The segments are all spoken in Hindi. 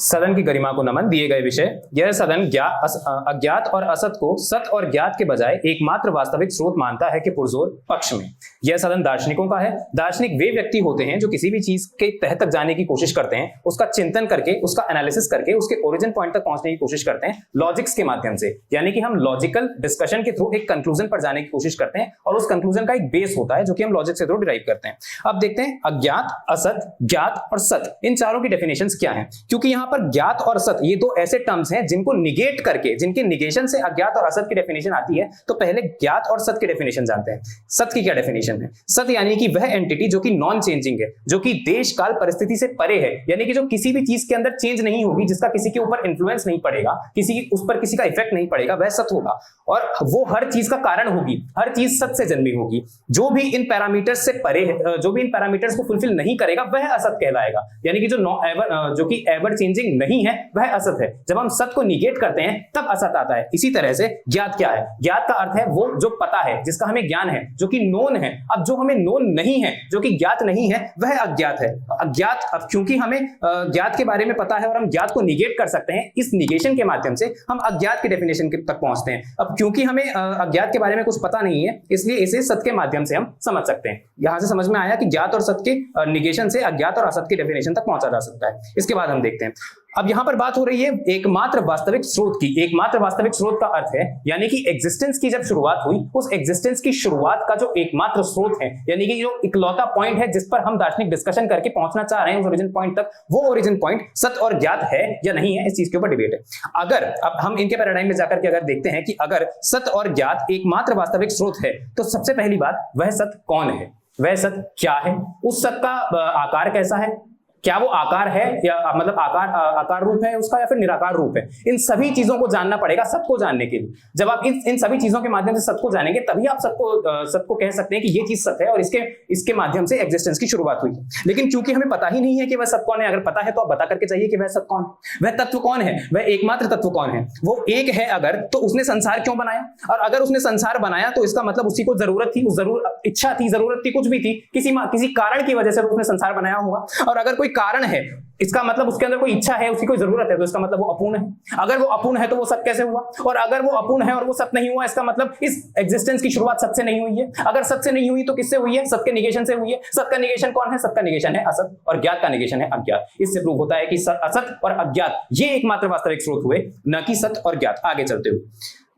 सदन की गरिमा को नमन। दिए गए विषय, यह सदन अज्ञात और असत को सत और ज्ञात के बजाय एकमात्र वास्तविक स्रोत मानता है कि पुरजोर पक्ष में। यह सदन दार्शनिकों का है। दार्शनिक वे व्यक्ति होते हैं जो किसी भी चीज के तह तक जाने की कोशिश करते हैं, उसका चिंतन करके, उसका एनालिसिस करके, उसके ओरिजिन पॉइंट तक पहुंचने की कोशिश करते हैं लॉजिक्स के माध्यम से। यानी कि हम लॉजिकल डिस्कशन के थ्रू एक कंक्लूजन पर जाने की कोशिश करते हैं और उस कंक्लूजन का एक बेस होता है जो कि हम लॉजिक से थ्रू डिराइव करते हैं। अब देखते हैं अज्ञात, असत, ज्ञात और सत, इन चारों की डेफिनेशंस क्या हैं। क्योंकि यहां पर ज्ञात और सत ये दो ऐसे टर्म्स हैं जिनको निगेट करके, जिनके निगेशन से अज्ञात और असत की डेफिनेशन आती है। तो पहले ज्ञात और सत की डेफिनेशन जानते हैं। सत की क्या डेफिनेशन है? सत यानी कि वह एंटिटी जो कि नॉन चेंजिंग है, जो कि देश काल परिस्थिति से परे है, यानी कि जो किसी भी चीज के अंदर चेंज नहीं होगी, जिसका किसी के ऊपर इन्फ्लुएंस नहीं पड़ेगा, उस पर किसी का इफेक्ट नहीं पड़ेगा, वह सत होगा। और वो हर चीज का कारण होगी, हर चीज सत से जन्मी होगी। जो भी इन पैरामीटर्स से परे है, जो भी इन पैरामीटर्स को फुलफिल नहीं करेगा, वह असत कहलाएगा। यानी कि जो कि एवर चेंजिंग नहीं है वह असत है। जब हम सत को निगेट करते हैं तब असत आता है। इसी तरह से ज्ञात क्या है? ज्ञात का अर्थ है वो जो पता है, जिसका हमें ज्ञान है, जो कि नोन है। अब जो हमें नोन नहीं है, जो कि ज्ञात नहीं है, वह अज्ञात है। अज्ञात, अब क्योंकि हमें ज्ञात के बारे में पता है और हम ज्ञात को निगेट कर सकते हैं, इस निगेशन के माध्यम से हम अज्ञात की डेफिनेशन तक पहुंचते हैं। अब क्योंकि हमें अज्ञात के बारे में कुछ पता नहीं है, इसलिए इसे सत के माध्यम से हम समझ सकते हैं। यहां से समझ में आया कि ज्ञात और सत के निगेशन से अज्ञात और असत की डेफिनेशन तक पहुंचा जा सकता है। इसके बाद हम देखते हैं, अब यहां पर बात हो रही है एकमात्र वास्तविक स्रोत की। एकमात्र वास्तविक स्रोत का अर्थ है, यानी कि एग्जिस्टेंस की जब शुरुआत हुई, उस एग्जिस्टेंस की शुरुआत का जो एकमात्र स्रोत है, यानी कि जो इकलौता पॉइंट है जिस पर हम दार्शनिक डिस्कशन करके पहुंचना चाह रहे हैं उस ओरिजिन पॉइंट तक, वो ओरिजिन पॉइंट सत और ज्ञात है या नहीं है, इस चीज के ऊपर डिबेट है। अगर अब हम इनके पैराडाइम में जाकर के अगर देखते हैं कि अगर सत और ज्ञात एकमात्र वास्तविक स्रोत है, तो सबसे पहली बात, वह सत कौन है, वह सत क्या है, उस सत का आकार कैसा है, क्या वो आकार है या मतलब आकार रूप है उसका, या फिर निराकार रूप है। इन सभी चीजों को जानना पड़ेगा सत को जानने के लिए। जब आप इन सभी चीजों के माध्यम से सत को जानेंगे, तभी आप सत को कह सकते हैं कि ये चीज सत है और इसके माध्यम से एग्जिस्टेंस की शुरुआत हुई। लेकिन चूंकि हमें पता ही नहीं है कि वह सत कौन है, अगर पता है तो आप बता करके चाहिए कि वह सत कौन है, वह तत्व कौन है, वह एकमात्र तत्व कौन है। वो एक है अगर, तो उसने संसार क्यों बनाया? और अगर उसने संसार बनाया तो इसका मतलब उसी को जरूरत थी, इच्छा थी, जरूरत थी, कुछ भी थी, किसी कारण की वजह से उसने संसार बनाया होगा। और अगर कोई कारण है, इसका मतलब उसके अंदर कोई इच्छा है, उसकी कोई जरूरत है, तो इसका मतलब वो अपूर्ण है। अगर वो अपूर्ण है तो वो सत कैसे हुआ? और अगर वो अपूर्ण है और वो सत नहीं हुआ, इसका मतलब इस एग्जिस्टेंस की शुरुआत सत से नहीं हुई है। अगर सत से नहीं हुई तो किससे हुई है? सत के निगेशन से हुई है। सत का निगेशन कौन है? सत का निगेशन है असत, और ज्ञात का निगेशन है अज्ञात। इससे प्रूव होता है कि असत और अज्ञात ये एकमात्र वास्तविक स्रोत हुए, न कि सत और ज्ञात। आगे चलते हुए,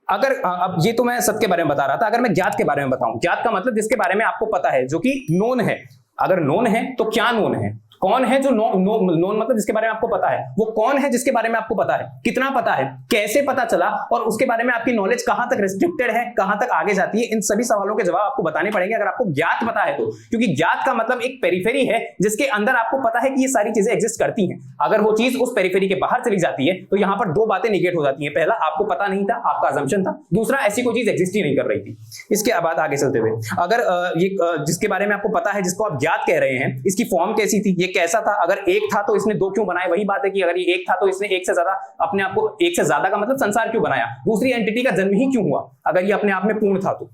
अगर अब ये तो मैं सत के बारे में बता रहा था, अगर मैं ज्ञात के बारे में बताऊं, ज्ञात का मतलब जिसके बारे में आपको पता है, जो कि नोन है। अगर नोन है तो क्या नोन है? कौन है जो नोन मतलब जिसके बारे में आपको पता है, वो कौन है जिसके बारे में आपको पता है, कितना पता है, कैसे पता चला, और उसके बारे में आपकी नॉलेज कहां तक रिस्ट्रिक्टेड है, कहां तक आगे जाती है। इन सभी सवालों के जवाब आपको बताने पड़ेंगे अगर आपको ज्ञात पता है तो। क्योंकि ज्ञात का मतलब एक पेरिफेरी है जिसके अंदर आपको पता है कि ये सारी चीजें एग्जिस्ट करती हैं। अगर वो चीज उस पेरिफेरी के बाहर चली जाती है तो यहां पर दो बातें निगेट हो जाती है। पहला, आपको पता नहीं था, आपका अजम्पशन था। दूसरा, ऐसी कोई चीज एग्जिस्ट ही नहीं कर रही थी। इसके बाद आगे चलते हुए, अगर ये जिसके बारे में आपको पता है, जिसको आप ज्ञात कह रहे हैं, इसकी फॉर्म कैसी थी, ये कैसा था, अगर एक था तो इसने दो क्यों बनाए? वही बात है कि अगर ये एक था तो इसने एक से ज्यादा अपने आप को, एक से ज्यादा का मतलब संसार क्यों बनाया? दूसरी एंटिटी का जन्म ही क्यों हुआ अगर ये अपने आप में पूर्ण था तो?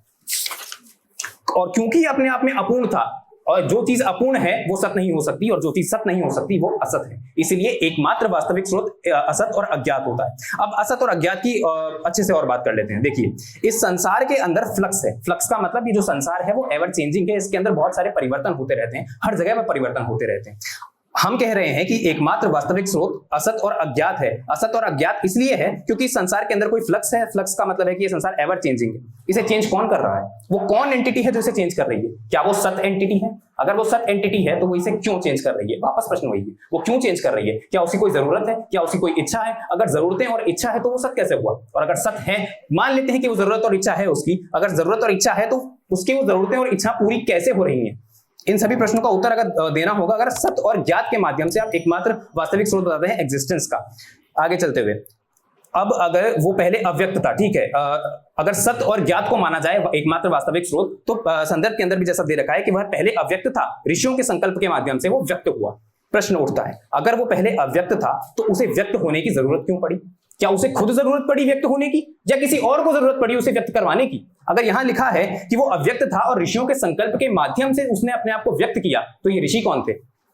और क्योंकि ये अपने आप में अपूर्ण था, और जो चीज अपूर्ण है वो सत नहीं हो सकती, और जो चीज सत नहीं हो सकती वो असत है। इसलिए एकमात्र वास्तविक स्रोत असत और अज्ञात होता है। अब असत और अज्ञात की अच्छे से और बात कर लेते हैं। देखिए, इस संसार के अंदर फ्लक्स है। फ्लक्स का मतलब ये जो संसार है वो एवर चेंजिंग है। इसके अंदर बहुत सारे परिवर्तन होते रहते हैं, हर जगह पर परिवर्तन होते रहते हैं। हम कह रहे हैं कि एकमात्र वास्तविक स्रोत असत और अज्ञात है। असत और अज्ञात इसलिए है क्योंकि इस संसार के अंदर कोई फ्लक्स है। फ्लक्स का मतलब है कि ये संसार एवर चेंजिंग है। इसे चेंज कौन कर रहा है? वो कौन एंटिटी है जो इसे चेंज कर रही है? क्या वो सत एंटिटी है? अगर वो सत एंटिटी है तो वो इसे क्यों चेंज कर रही है? वापस प्रश्न वही है, वो क्यों चेंज कर रही है? क्या उसकी कोई जरूरत है? क्या उसकी कोई इच्छा है? अगर जरूरतें और इच्छा है तो वो सत कैसे हुआ? और अगर सत है, मान लेते हैं कि वो जरूरत और इच्छा है उसकी, अगर जरूरत और इच्छा है तो उसकी वो जरूरतें और इच्छा पूरी कैसे हो रही है? इन सभी प्रश्नों का उत्तर अगर देना होगा, अगर सत और ज्ञात के माध्यम से आप एकमात्र वास्तविक स्रोत बताते हैं एग्जिस्टेंस का। आगे चलते हुए, अब अगर वो पहले अव्यक्त था, ठीक है, अगर सत और ज्ञात को माना जाए एकमात्र वास्तविक स्रोत, तो संदर्भ के अंदर भी जैसा दे रखा है कि वह पहले अव्यक्त था, ऋषियों के संकल्प के माध्यम से वो व्यक्त हुआ। प्रश्न उठता है, अगर वो पहले अव्यक्त था तो उसे व्यक्त होने की जरूरत क्यों पड़ी? क्या उसे खुद जरूरत पड़ी व्यक्त होने की, या किसी और को जरूरत पड़ी उसे व्यक्त करवाने की? अगर यहां लिखा है कि वो अव्यक्त था और ऋषियों के संकल्प के माध्यम से उसने अपने आप को व्यक्त किया, तो ये ऋषि कौन थे?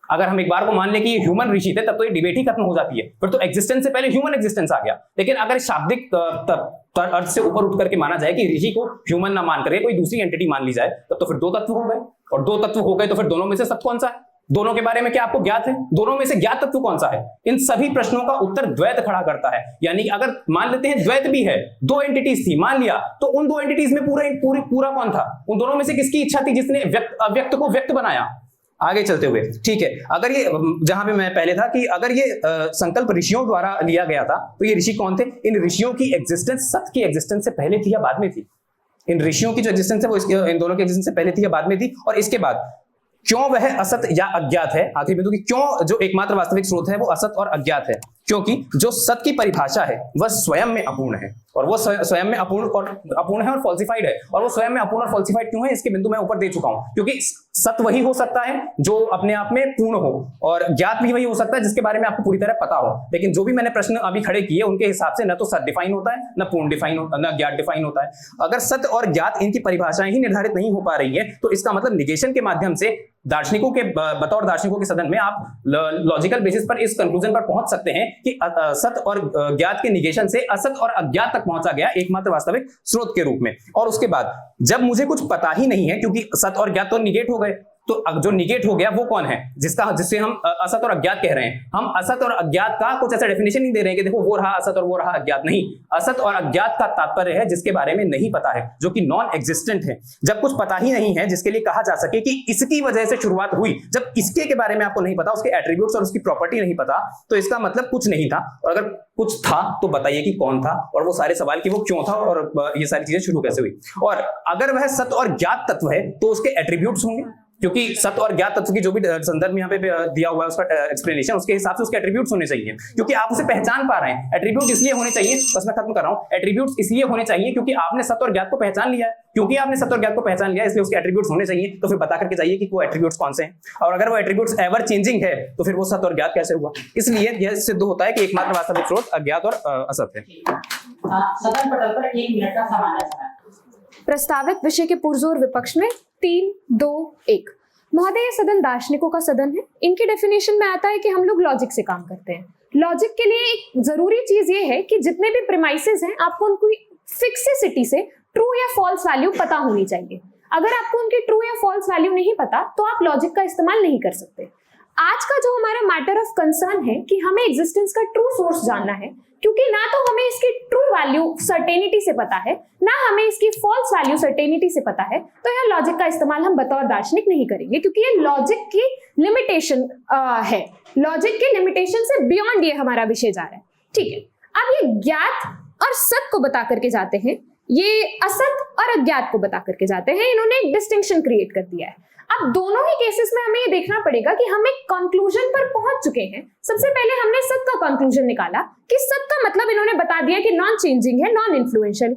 अगर हम एक बार को मान लें कि ये ह्यूमन ऋषि थे, तब तो ये डिबेट ही खत्म हो जाती है, फिर तो एग्जिस्टेंस से पहले ह्यूमन एग्जिस्टेंस आ गया। लेकिन अगर शाब्दिक अर्थ से ऊपर उठ करके माना जाए कि ऋषि को ह्यूमन ना मान करके कोई दूसरी एंटिटी मान ली जाए, तब तो फिर दो तत्व हो गए, और दो तत्व हो गए तो फिर दोनों में से सत्य कौन सा है? दोनों के बारे में क्या आपको ज्ञात है? दोनों में से ज्ञात तत्व कौन सा है? इन सभी प्रश्नों का उत्तर द्वैत खड़ा करता है। यानी कि अगर मान लेते हैं द्वैत भी है, दो एंटिटीज थी मान लिया, तो उन दो एंटिटीज में पूरा कौन था? उन दोनों में से किसकी इच्छा थी जिसने अव्यक्त को व्यक्त बनाया? आगे चलते हुए, ठीक है, अगर ये जहां पे मैं पहले था कि अगर ये संकल्प ऋषियों द्वारा लिया गया था, तो ये ऋषि कौन थे? इन ऋषियों की एग्जिस्टेंस सत्य की एग्जिस्टेंस से पहले थी या बाद में थी? इन ऋषियों की जो एग्जिस्टेंस है वो इन दोनों की एग्जिस्टेंस से पहले थी या बाद में थी? और इसके बाद क्यों वह असत या अज्ञात है? आखिरी बिंदु की क्यों जो एकमात्र वास्तविक स्रोत है वो असत और अज्ञात है? क्योंकि जो सत्य की परिभाषा है वह स्वयं में अपूर्ण है, और वो स्वयं में अपूर्ण है और फॉल्सिफाइड है। और वो स्वयं में अपूर्ण और फॉल्सिफाइड क्यों है, इसके बिंदु मैं ऊपर दे चुका हूं। क्योंकि सत्य वही हो सकता है जो अपने आप में पूर्ण हो, और ज्ञात भी वही हो सकता है जिसके बारे में आपको पूरी तरह पता हो। लेकिन जो भी मैंने प्रश्न अभी खड़े किए उनके हिसाब से न तो सत्य डिफाइन होता है, न पूर्ण डिफाइन होता है, न ज्ञात डिफाइन होता है। अगर सत्य और ज्ञात इनकी परिभाषाएं ही निर्धारित नहीं हो पा रही है, तो इसका मतलब निगेशन के माध्यम से दार्शनिकों के बतौर दार्शनिकों के सदन में आप लॉजिकल बेसिस पर इस कंक्लूजन पर पहुंच सकते हैं कि सत्य और ज्ञात के निगेशन से असत और अज्ञात तक पहुंचा गया एकमात्र वास्तविक स्रोत के रूप में। और उसके बाद जब मुझे कुछ पता ही नहीं है, क्योंकि सत्य और ज्ञात तो निगेट हो गए, तो जो निगेट हो गया वो कौन है? जिससे हम असत और अज्ञात कह रहे हैं। हम असत और अज्ञात का कुछ ऐसा डेफिनेशन नहीं दे रहे हैं कि देखो वो रहा असत और वो रहा अज्ञात। नहीं, असत और अज्ञात का तात्पर्य है जिसके बारे में नहीं पता है, जो कि नॉन एग्जिस्टेंट है। जब कुछ पता ही नहीं है जिसके लिए कहा जा सके कि इसकी वजह से शुरुआत हुई, जब इसके के बारे में आपको नहीं पता, उसके एट्रीब्यूट्स और उसकी प्रॉपर्टी नहीं पता, तो इसका मतलब कुछ नहीं था। और अगर कुछ था तो बताइए कि कौन था, और वो सारे सवाल कि वो क्यों था, और ये सारी चीजें शुरू कैसे हुई। और अगर वह सत्य और ज्ञात तत्व है तो उसके एट्रीब्यूट्स होंगे, क्योंकि सत्य और ज्ञात तत्व की जो भी संदर्भ यहाँ पे दिया हुआ है उसका एक्सप्लेनेशन, उसके हिसाब से उसके एट्रीब्यूट्स होने चाहिए, क्योंकि आप उसे पहचान पा रहे हैं। एट्रीब्यूट इसलिए होने चाहिए, बस मैं खत्म कर रहा हूं, एट्रीब्यूट्स इसलिए होने चाहिए क्योंकि आपने सत्य और ज्ञात को पहचान लिया है। क्योंकि आपने सत्य और ज्ञात को पहचान लिया इसलिए उसके एट्रीब्यूट्स होने चाहिए। तो फिर बता करके जाइए कि वो एट्रीब्यूट्स कौन से हैं, और अगर वो एट्रीब्यूट्स एवर चेंजिंग है तो फिर वो सत्य और ज्ञात कैसे हुआ? इसलिए यह सिद्ध होता है कि एकमात्र वास्तविक स्रोत अज्ञात और असत है। सदन पटल पर 1 मिनट का सामान्य समय। प्रस्तावित विषय के पुरजोर विपक्ष में 3, 2, 1। महोदय, ये सदन दार्शनिकों का सदन है। इनकी डेफिनेशन में आता है कि हम लोग लॉजिक से काम करते हैं। लॉजिक के लिए एक जरूरी चीज ये है कि जितने भी प्रीमाइसेस हैं आपको उनकी फिक्सिसिटी से ट्रू या फॉल्स वैल्यू पता होनी चाहिए। अगर आपको उनकी ट्रू या फॉल्स वैल्यू नहीं पता तो आप लॉजिक का इस्तेमाल नहीं कर सकते। आज का जो हमारा मैटर ऑफ कंसर्न है कि हमें एग्जिस्टेंस का ट्रू सोर्स जानना है, क्योंकि ना तो हमें इसकी ट्रू वैल्यू सर्टेनिटी से पता है, ना हमें इसकी फॉल्स वैल्यू सर्टेनिटी से पता है, तो यह लॉजिक का इस्तेमाल हम बतौर दार्शनिक नहीं करेंगे, क्योंकि ये लॉजिक की लिमिटेशन है। लॉजिक के लिमिटेशन से बियॉन्ड ये हमारा विषय जा रहा है। ठीक है, अब ये ज्ञात और सत्य को बता करके जाते हैं, ये असत और अज्ञात को बता करके जाते हैं। इन्होंने एक डिस्टिंक्शन क्रिएट कर दिया है। अब दोनों ही केसेस में हमें ये देखना पड़ेगा कि हम एक कंक्लूजन पर पहुंच चुके हैं। सबसे पहले हमने सत्य का कंक्लूजन निकाला कि सत्य का मतलब इन्होंने बता दिया कि नॉन चेंजिंग है, नॉन इन्फ्लुएंशियल,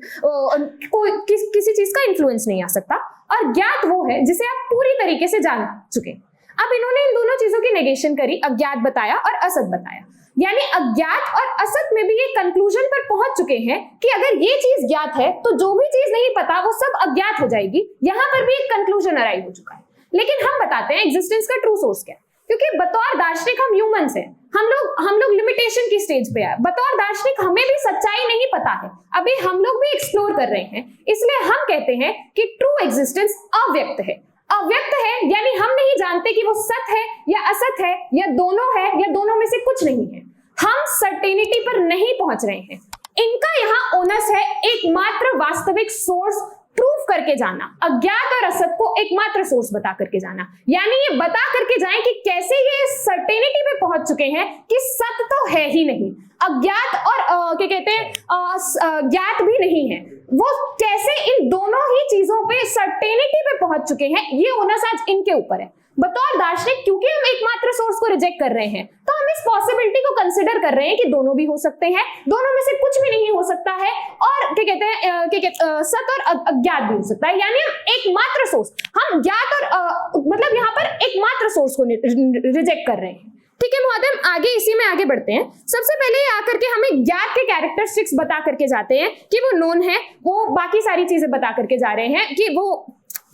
किसी चीज का इन्फ्लुएंस नहीं आ सकता। और ज्ञात वो है जिसे आप पूरी तरीके से जान चुके। अब इन्होंने इन दोनों चीजों की नेगेशन करी, अज्ञात बताया और असत बताया। यानी अज्ञात और असत में भी ये कंक्लूजन पर पहुंच चुके हैं कि अगर ये चीज ज्ञात है तो जो भी चीज नहीं पता वो सब अज्ञात हो जाएगी। यहां पर भी एक कंक्लूजन अराइव हो चुका है। लेकिन हम बताते हैं एग्जिस्टेंस का ट्रू सोर्स क्या है, क्योंकि बतौर दार्शनिक हम ह्यूमंस हैं। हम लोग लिमिटेशन की स्टेज पे है। बतौर दार्शनिक हमें भी सच्चाई नहीं पता है, अभी हम लोग भी एक्सप्लोर कर रहे हैं। इसलिए हम कहते हैं कि ट्रू एग्जिस्टेंस अव्यक्त है। अव्यक्त है यानी हम नहीं जानते कि वो सत्य है या असत है या दोनों है या दोनों में से कुछ नहीं है। हम सर्टेनिटी पर नहीं पहुंच रहे हैं। इनका यहाँ ओनस है एकमात्र वास्तविक सोर्स प्रूफ करके जाना, अज्ञात और असत को एकमात्र सोर्स बता करके जाना। यानी ये बता करके जाएं कि कैसे ये सर्टेनिटी पे पहुंच चुके हैं कि सत्य तो है ही नहीं, अज्ञात और क्या कहते हैं ज्ञात भी नहीं है। वो कैसे इन दोनों ही चीजों पे सर्टेनिटी पे पहुंच चुके हैं, ये ओनस आज इनके ऊपर है। बतौर दार्शनिक क्योंकि हम एकमात्र सोर्स को रिजेक्ट कर रहे हैं, तो हम इस पॉसिबिलिटी को कंसिडर कर रहे हैं कि दोनों भी हो सकते हैं, दोनों में से कुछ भी नहीं हो सकता है, और क्या कहते हैं सत्य और अज्ञात भी हो सकता है। यानी हम एकमात्र सोर्स, हम ज्ञात और मतलब यहाँ पर एकमात्र सोर्स को रिजेक्ट कर रहे हैं। ठीक है महोदय, हम आगे इसी में आगे बढ़ते हैं। सबसे पहले आकर के हमें ज्ञात के कैरेक्टरिस्टिक्स बता करके जाते हैं कि वो नोन है, वो बाकी सारी चीजें बता करके जा रहे हैं कि वो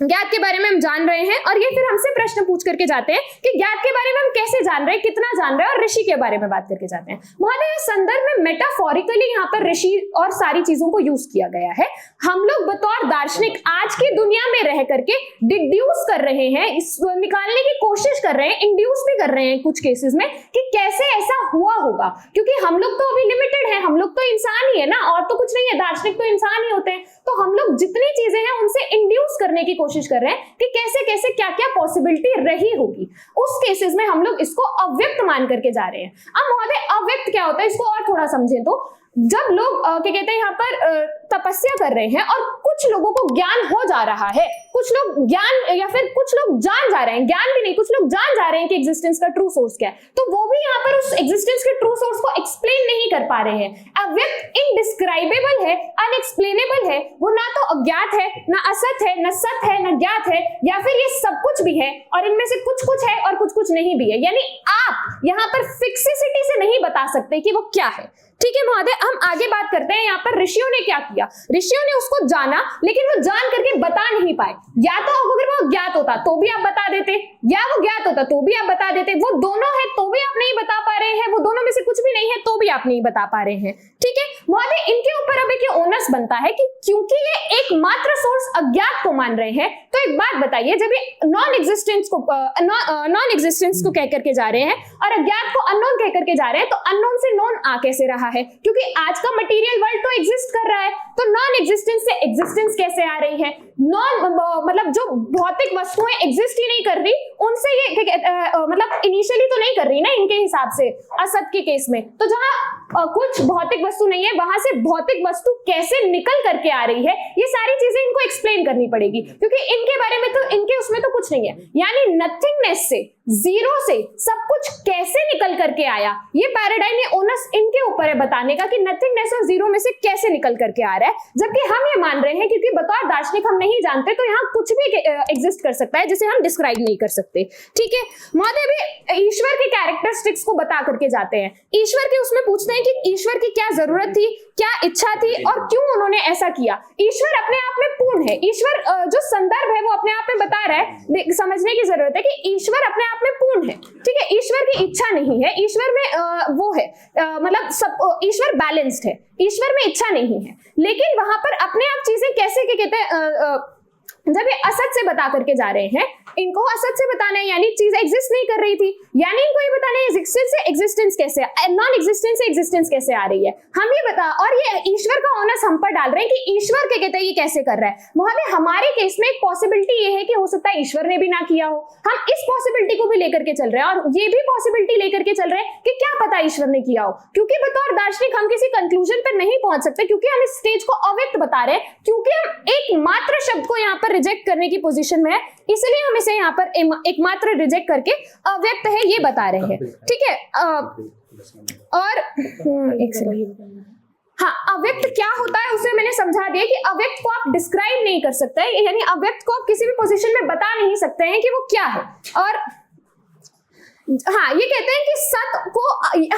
ज्ञात के बारे में हम जान रहे हैं और ये फिर हमसे प्रश्न पूछ करके जाते हैं कि ज्ञात के बारे में हम कैसे जान रहे हैं, कितना जान रहे हैं, और ऋषि के बारे में बात करके जाते हैं। महोदय इस संदर्भ में मेटाफोरिकली यहाँ पर ऋषि और सारी चीजों को यूज किया गया है। हम लोग बतौर दार्शनिक आज की दुनिया में रह करके डिड्यूस कर रहे हैं, निकालने की कोशिश कर रहे हैं, इंड्यूस भी कर रहे हैं कुछ केसेस में कि कैसे ऐसा हुआ होगा, क्योंकि हम लोग तो अभी लिमिटेड है, हम लोग तो इंसान ही है ना, और तो कुछ नहीं है, दार्शनिक तो इंसान ही होते हैं। तो हम लोग जितनी चीजें हैं उनसे इंड्यूस करने की कोशिश कर रहे हैं कि कैसे कैसे क्या क्या पॉसिबिलिटी रही होगी। उस केसेस में हम लोग इसको अव्यक्त मान करके जा रहे हैं। अब महोदय अव्यक्त क्या होता है, इसको और थोड़ा समझें तो जब लोग क्या कहते हैं यहाँ पर तपस्या कर रहे हैं और कुछ लोगों को ज्ञान हो जा रहा है, कुछ लोग ज्ञान या फिर कुछ लोग जान जा रहे हैं, ज्ञान भी नहीं, कुछ लोग जान जा रहे हैं कि एग्जिस्टेंस का ट्रू सोर्स क्या है, तो वो भी यहाँ पर उस एग्जिस्टेंस के ट्रू सोर्स को एक्सप्लेन नहीं कर पा रहे हैं। अव्यक्त इनडिस्क्राइबेबल है, अनएक्सप्लेनेबल है, वो ना तो अज्ञात है, ना असत है, ना सत है, ना ज्ञात है, या फिर ये सब कुछ भी है और इनमें से कुछ कुछ है और कुछ कुछ नहीं भी है। यानी आप यहाँ पर फिक्सिसिटी से नहीं बता सकते कि वो क्या है। ठीक है महोदय, हम आगे बात करते हैं। यहाँ पर ऋषियों ने क्या किया, ऋषियों ने उसको जाना लेकिन वो जान करके बता नहीं पाए। या तो अगर वो ज्ञात होता तो भी आप बता देते, या वो ज्ञात होता तो भी आप बता देते, वो दोनों है तो भी आप नहीं बता पा रहे हैं, वो दोनों में से कुछ भी नहीं है तो भी आप नहीं बता पा रहे हैं। ठीक है महोदय, इनके ऊपर अब एक ओनस बनता है कि क्योंकि ये एकमात्र सोर्स अज्ञात को मान रहे हैं, तो एक बात बताइए, जब ये नॉन एग्जिस्टेंस को कह करके जा रहे हैं और अज्ञात को अननोन कह करके जा रहे हैं, तो अननोन से नोन आ कैसे रहा है, क्योंकि आज का मटेरियल वर्ल्ड तो एग्जिस्ट कर रहा है, तो नॉन एग्जिस्टेंस से एग्जिस्टेंस कैसे आ रही है। नॉन मतलब जो भौतिक वस्तुएं एग्जिस्ट ही नहीं कर रही, उनसे ये मतलब इनिशियली तो नहीं कर रही ना इनके हिसाब से असत के केस में, तो जहां कुछ भौतिक वस्तु नहीं है वहां से भौतिक वस्तु कैसे निकल करके आ रही है, ये सारी चीजें इनको एक्सप्लेन करनी पड़ेगी, क्योंकि इनके बारे में तो इनके उसमें तो कुछ नहीं है। यानी नथिंगनेस से, जीरो से सब कुछ कैसे निकल करके आया, ये पैराडाइम, ये ओनस इनके ऊपर है बताने का कि नथिंगनेस और जीरो में से कैसे निकल करके आ रहा है। जबकि हम ये मान रहे हैं क्योंकि बतौर दार्शनिक हम नहीं जानते, तो यहाँ कुछ भी एग्जिस्ट कर सकता है जिसे हम डिस्क्राइब नहीं कर सकते। ठीक है महोदय, भी ईश्वर के कैरेक्टरिस्टिक्स को बता करके जाते हैं। ईश्वर के उसमें पूछते हैं कि ईश्वर की क्या जरूरत थी, क्या इच्छा थी और क्यों उन्होंने ऐसा किया। ईश्वर अपने आप में पूर्ण है, ईश्वर जो संदर्भ है वो अपने आप में बता रहा है, समझने की जरूरत है कि ईश्वर अपने आप में पूर्ण है। ठीक है, ईश्वर की इच्छा नहीं है, ईश्वर में वो है मतलब सब, ईश्वर बैलेंस्ड है, ईश्वर में इच्छा नहीं है। लेकिन वहां पर अपने आप चीजें कैसे क्या कहते हैं, जब ये असत से बता करके जा रहे हैं, इनको असत से बताना है, यानी चीज एग्जिस्ट नहीं कर रही थी, यानी इनको ये बताना है एग्जिस्टेंस से एग्जिस्टेंस कैसे, नॉन एग्जिस्टेंस से एग्जिस्टेंस कैसे आ रही है, हम ये बता, और ये ईश्वर का ओनस हम पर डाल रहे हैं कि ईश्वर के कहते हैं ये कैसे कर रहा है। महोदय हमारे केस में एक पॉसिबिलिटी ये है कि हो सकता है ईश्वर ने भी ना किया हो, हम इस पॉसिबिलिटी को भी लेकर के चल रहे हैं, और ये भी पॉसिबिलिटी लेकर के चल रहे हैं कि क्या पता ईश्वर ने किया हो, क्योंकि बतौर दार्शनिक हम किसी कंक्लूजन पर नहीं पहुंच सकते, क्योंकि हम इस स्टेज को अव्यक्त बता रहे हैं, क्योंकि हम एकमात्र शब्द को यहाँ पर रिजेक्ट करने की पोजीशन में है, इसलिए हम इसे यहाँ पर एकमात्र रिजेक्ट करके अव्यक्त है ये बता रहे हैं। ठीक है, और एक सेकंड, हाँ, अव्यक्त क्या होता है उसे मैंने समझा दिया कि अव्यक्त को आप डिस्क्राइब नहीं कर सकते, यानी अव्यक्त को आप किसी भी पोजीशन में बता नहीं सकते हैं कि वो क्या है। और हाँ, ये कहते हैं कि सत को,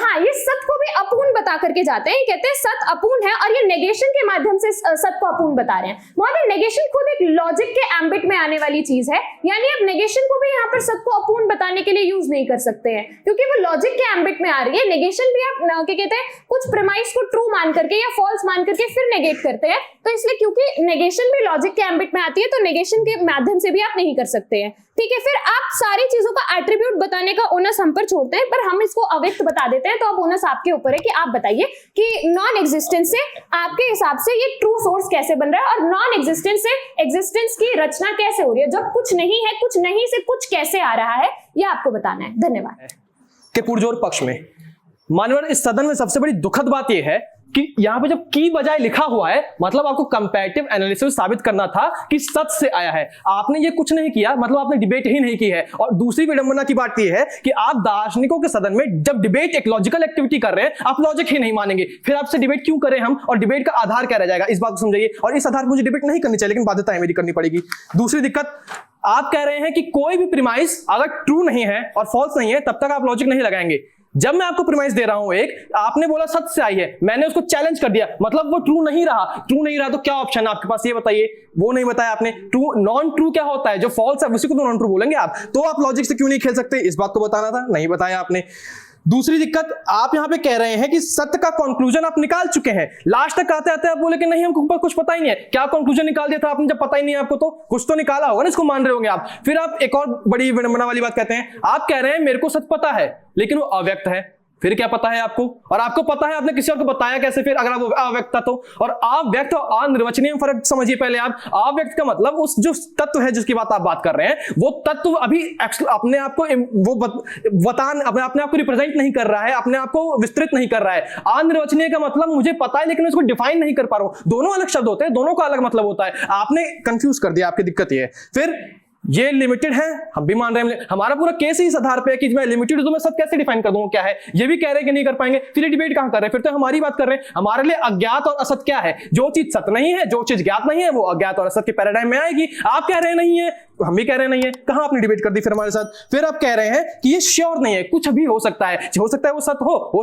हाँ, ये सत को भी अपूर्ण बता करके जाते हैं, कहते हैं सत अपूर्ण है, और ये नेगेशन के माध्यम से सत को अपूर्ण बता रहे हैं। महोदय नेगेशन खुद एक लॉजिक के एम्बिट में आने वाली चीज है, यानी आप नेगेशन को भी यहाँ पर सत को अपूर्ण बताने के लिए यूज नहीं कर सकते हैं, क्योंकि वो लॉजिक के एम्बिट में आ रही है। नेगेशन भी आप क्या कहते हैं कुछ प्रीमाइस को ट्रू मान करके या फॉल्स मान करके फिर नेगेट करते हैं, तो इसलिए क्योंकि नेगेशन भी लॉजिक के एम्बिट में आती है, तो नेगेशन के माध्यम से भी आप नहीं कर सकते हैं। ठीक है, फिर आप सारी चीजों का एट्रीब्यूट बताने का ओनस हम पर छोड़ते हैं, पर हम इसको अव्यक्त बता देते हैं, तो अब ओनस आपके ऊपर है कि आप बताइए कि नॉन एग्जिस्टेंस से आपके हिसाब से ये ट्रू सोर्स कैसे बन रहा है, और नॉन एग्जिस्टेंस से एग्जिस्टेंस की रचना कैसे हो रही है, जब कुछ नहीं है, कुछ नहीं से कुछ कैसे आ रहा है, ये आपको बताना है। धन्यवाद। के पुरजोर पक्ष में मानवर इस सदन में सबसे बड़ी दुखद बात यह है कि यहां पे जब की बजाय लिखा हुआ है, मतलब आपको कंपैरेटिव एनालिसिस साबित करना था कि सच से आया है, आपने ये कुछ नहीं किया, मतलब आपने डिबेट ही नहीं की है। और दूसरी विडंबना की बात यह है कि आप दार्शनिकों के सदन में जब डिबेट एक लॉजिकल एक्टिविटी कर रहे हैं, आप लॉजिक ही नहीं मानेंगे, फिर आपसे डिबेट क्यों करें हम, और डिबेट का आधार क्या रह जाएगा, इस बात को समझिए। और इस आधार पर मुझे डिबेट नहीं करनी चाहिए, लेकिन बाध्यता है मेरी, करनी पड़ेगी। दूसरी दिक्कत, आप कह रहे हैं कि कोई भी प्रीमाइस अगर ट्रू नहीं है और फॉल्स नहीं है तब तक आप लॉजिक नहीं लगाएंगे। जब मैं आपको प्रीमाइस दे रहा हूं एक, आपने बोला सत्य से आई है, मैंने उसको चैलेंज कर दिया, मतलब वो ट्रू नहीं रहा। ट्रू नहीं रहा तो क्या ऑप्शन है आपके पास, ये बताइए। वो नहीं बताया आपने। ट्रू, नॉन ट्रू क्या होता है, जो फॉल्स है उसी को तो नॉन ट्रू बोलेंगे आप। तो आप लॉजिक से क्यों नहीं खेल सकते, इस बात को बताना था, नहीं बताया आपने। दूसरी दिक्कत, आप यहां पे कह रहे हैं कि सत्य का कंक्लूजन आप निकाल चुके हैं। लास्ट तक आते आते आप बोले कि नहीं हमको कुछ पता ही नहीं है। क्या कंक्लूजन निकाल दिया था आपने, जब पता ही नहीं है आपको तो कुछ तो निकाला होगा ना, इसको मान रहे होंगे आप। फिर आप एक और बड़ी विडंबना वाली बात कहते हैं, आप कह रहे हैं मेरे को सत्य पता है लेकिन वो अव्यक्त है। फिर क्या पता है आपको, और आपको पता है आपने किसी और को बताया कैसे फिर, अगर वो अव्यक्त था तो। और अव्यक्त और अनिर्वचनीय में फर्क समझिए पहले आप। अव्यक्त का मतलब उस जो तत्व है जिसकी बात आप बात कर रहे हैं, वो तत्व अभी अपने आप को अपने आप को रिप्रेजेंट नहीं कर रहा है, अपने आप को विस्तृत नहीं कर रहा है। अनिर्वचनीय का मतलब मुझे पता है लेकिन उसको डिफाइन नहीं कर पा रहा हूं। दोनों अलग शब्द होते हैं, दोनों का अलग मतलब होता है। आपने कंफ्यूज कर दिया, आपकी दिक्कत ये है। फिर ये लिमिटेड है, हम भी मान रहे हैं। हमारा पूरा केस ही इस आधार पे है कि मैं लिमिटेड हूं तो मैं सब कैसे डिफाइन कर दूंगा क्या है, ये भी कह रहे हैं कि नहीं कर पाएंगे। फिर ये डिबेट कहां कर रहे हैं, फिर तो हमारी बात कर रहे हैं। हमारे लिए अज्ञात और असत क्या है, जो चीज सत्य नहीं है, जो चीज ज्ञात नहीं है, वो अज्ञात और असत के पैराडाइम में आएगी। आप कह रहे हैं नहीं है, हम भी कह रहे हैं नहीं है। कहां आपने डिबेट कर दी फिर हमारे साथ। फिर आप कह रहे हैं कि ये श्योर नहीं है, कुछ भी हो सकता है वो सत्य हो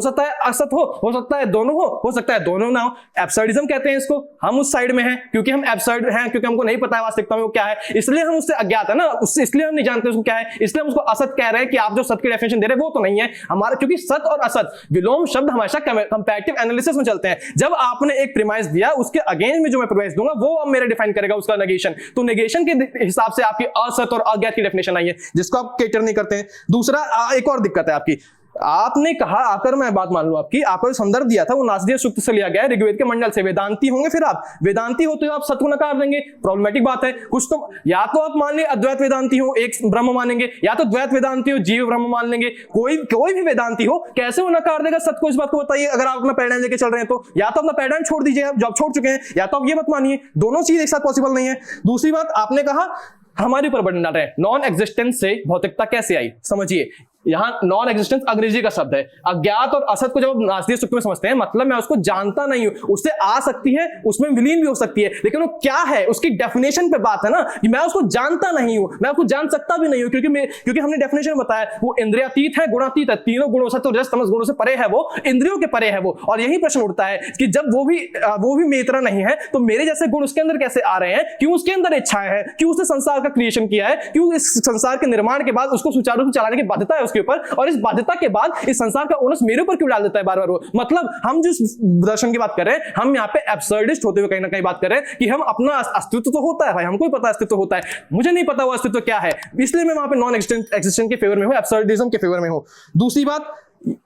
सकता है असत हो सकता है दोनों हो सकता है दोनों ना हो। एब्सर्डिज्म कहते हैं इसको। हम उस साइड में हैं क्योंकि हम एब्सर्ड हैं, क्योंकि हमको नहीं पता है वास्तविकता में वो क्या है, इसलिए हम उससे अज्ञात है ना, उससे इसलिए हम नहीं जानते उसको क्या है, इसलिए हम उसको असत कह रहे हैं कि आप जो सत्य की डेफिनेशन दे रहे हैं वो तो नहीं है हमारा। क्योंकि सत्य और असत विलोम शब्द हमेशा कंपैरेटिव एनालिसिस में चलते हैं। जब आपने एक प्रीमाइस दिया, उसके अगेंस्ट में जो मैं प्रीमाइस दूंगा वो अब मेरा डिफाइन करेगा उसका नेगेशन। तो नेगेशन के हिसाब से आपकी असत और अज्ञात की डेफिनेशन आई है, जिसको आप कैटर नहीं करते हैं। दूसरा एक और दिक्कत है आपकी, आपने कहा, आकर मैं बात मान लूं आपकी, आपको संदर्भ दिया था वो नासदीय सूक्त से लिया गया है, ऋग्वेद के मंडल से। वेदांती होंगे फिर आप, वेदांती होते हो आप सत्य को नकार देंगे, प्रॉब्लमेटिक बात है। कुछ तो या तो आप मान ले अद्वैत वेदांती हो, एक ब्रह्म मानेंगे, या तो द्वैत वेदांती हो, जीव ब्रह्म मान लेंगे। कोई भी वेदांती हो, कैसे वो नकार देगा सत्य को, इस बात को बताइए। अगर आप अपना पैराडाइम लेके चल रहे हैं तो या तो अपना पैराडाइम छोड़ दीजिए, आप जॉब छोड़ चुके हैं, या तो आप ये मत मानिए। दोनों चीज एक साथ पॉसिबल नहीं है। दूसरी बात, आपने कहा हमारे ऊपर बर्डन डाल रहे हैं, नॉन एग्जिस्टेंस से भौतिकता कैसे आई। समझिए, यहां नॉन एग्जिस्टेंस अंग्रेजी का शब्द है। अज्ञात और असत को जब नासदीय सूक्त में समझते हैं, मतलब मैं उसको जानता नहीं हूं, उससे आ सकती है, उसमें विलीन भी हो सकती है, लेकिन वो क्या है उसकी डेफिनेशन पे बात है ना, कि मैं उसको जानता नहीं हूं, मैं उसको जान सकता भी नहीं हूं, क्योंकि हमने डेफिनेशन बताया वो इंद्रियातीत है, गुणातीत है, तीनों गुणों से, तो रस तमस गुणों से परे है वो, इंद्रियों के परे है वो। और यही प्रश्न उठता है कि जब वो भी मेरी तरह नहीं है तो मेरे जैसे गुण उसके अंदर कैसे आ रहे हैं, क्यों उसके अंदर इच्छाएं हैं, क्यों उसने संसार का क्रिएशन किया है, क्यों इस संसार के निर्माण के बाद उसको सुचारू रूप से चलाने की बाध्यता है उसके ऊपर, और इस बाध्यता के बाद इस संसार का ओनस मेरे ऊपर क्यों डाल देता है बार बार वो। मतलब हम जिस दर्शन की बात कर रहे हैं, हम यहाँ पे एब्सर्डिस्ट होते हुए कहीं ना कहीं बात कर रहे हैं कि हम अपना अस्तित्व तो होता है भाई, हमको भी पता अस्तित्व होता है, मुझे नहीं पता वो अस्तित्व क्या है, इसलिए मैं वहां पे नॉन एग्जिस्टेंस के फेवर में हूं, एब्सर्डिज्म के फेवर में हूं। दूसरी बात,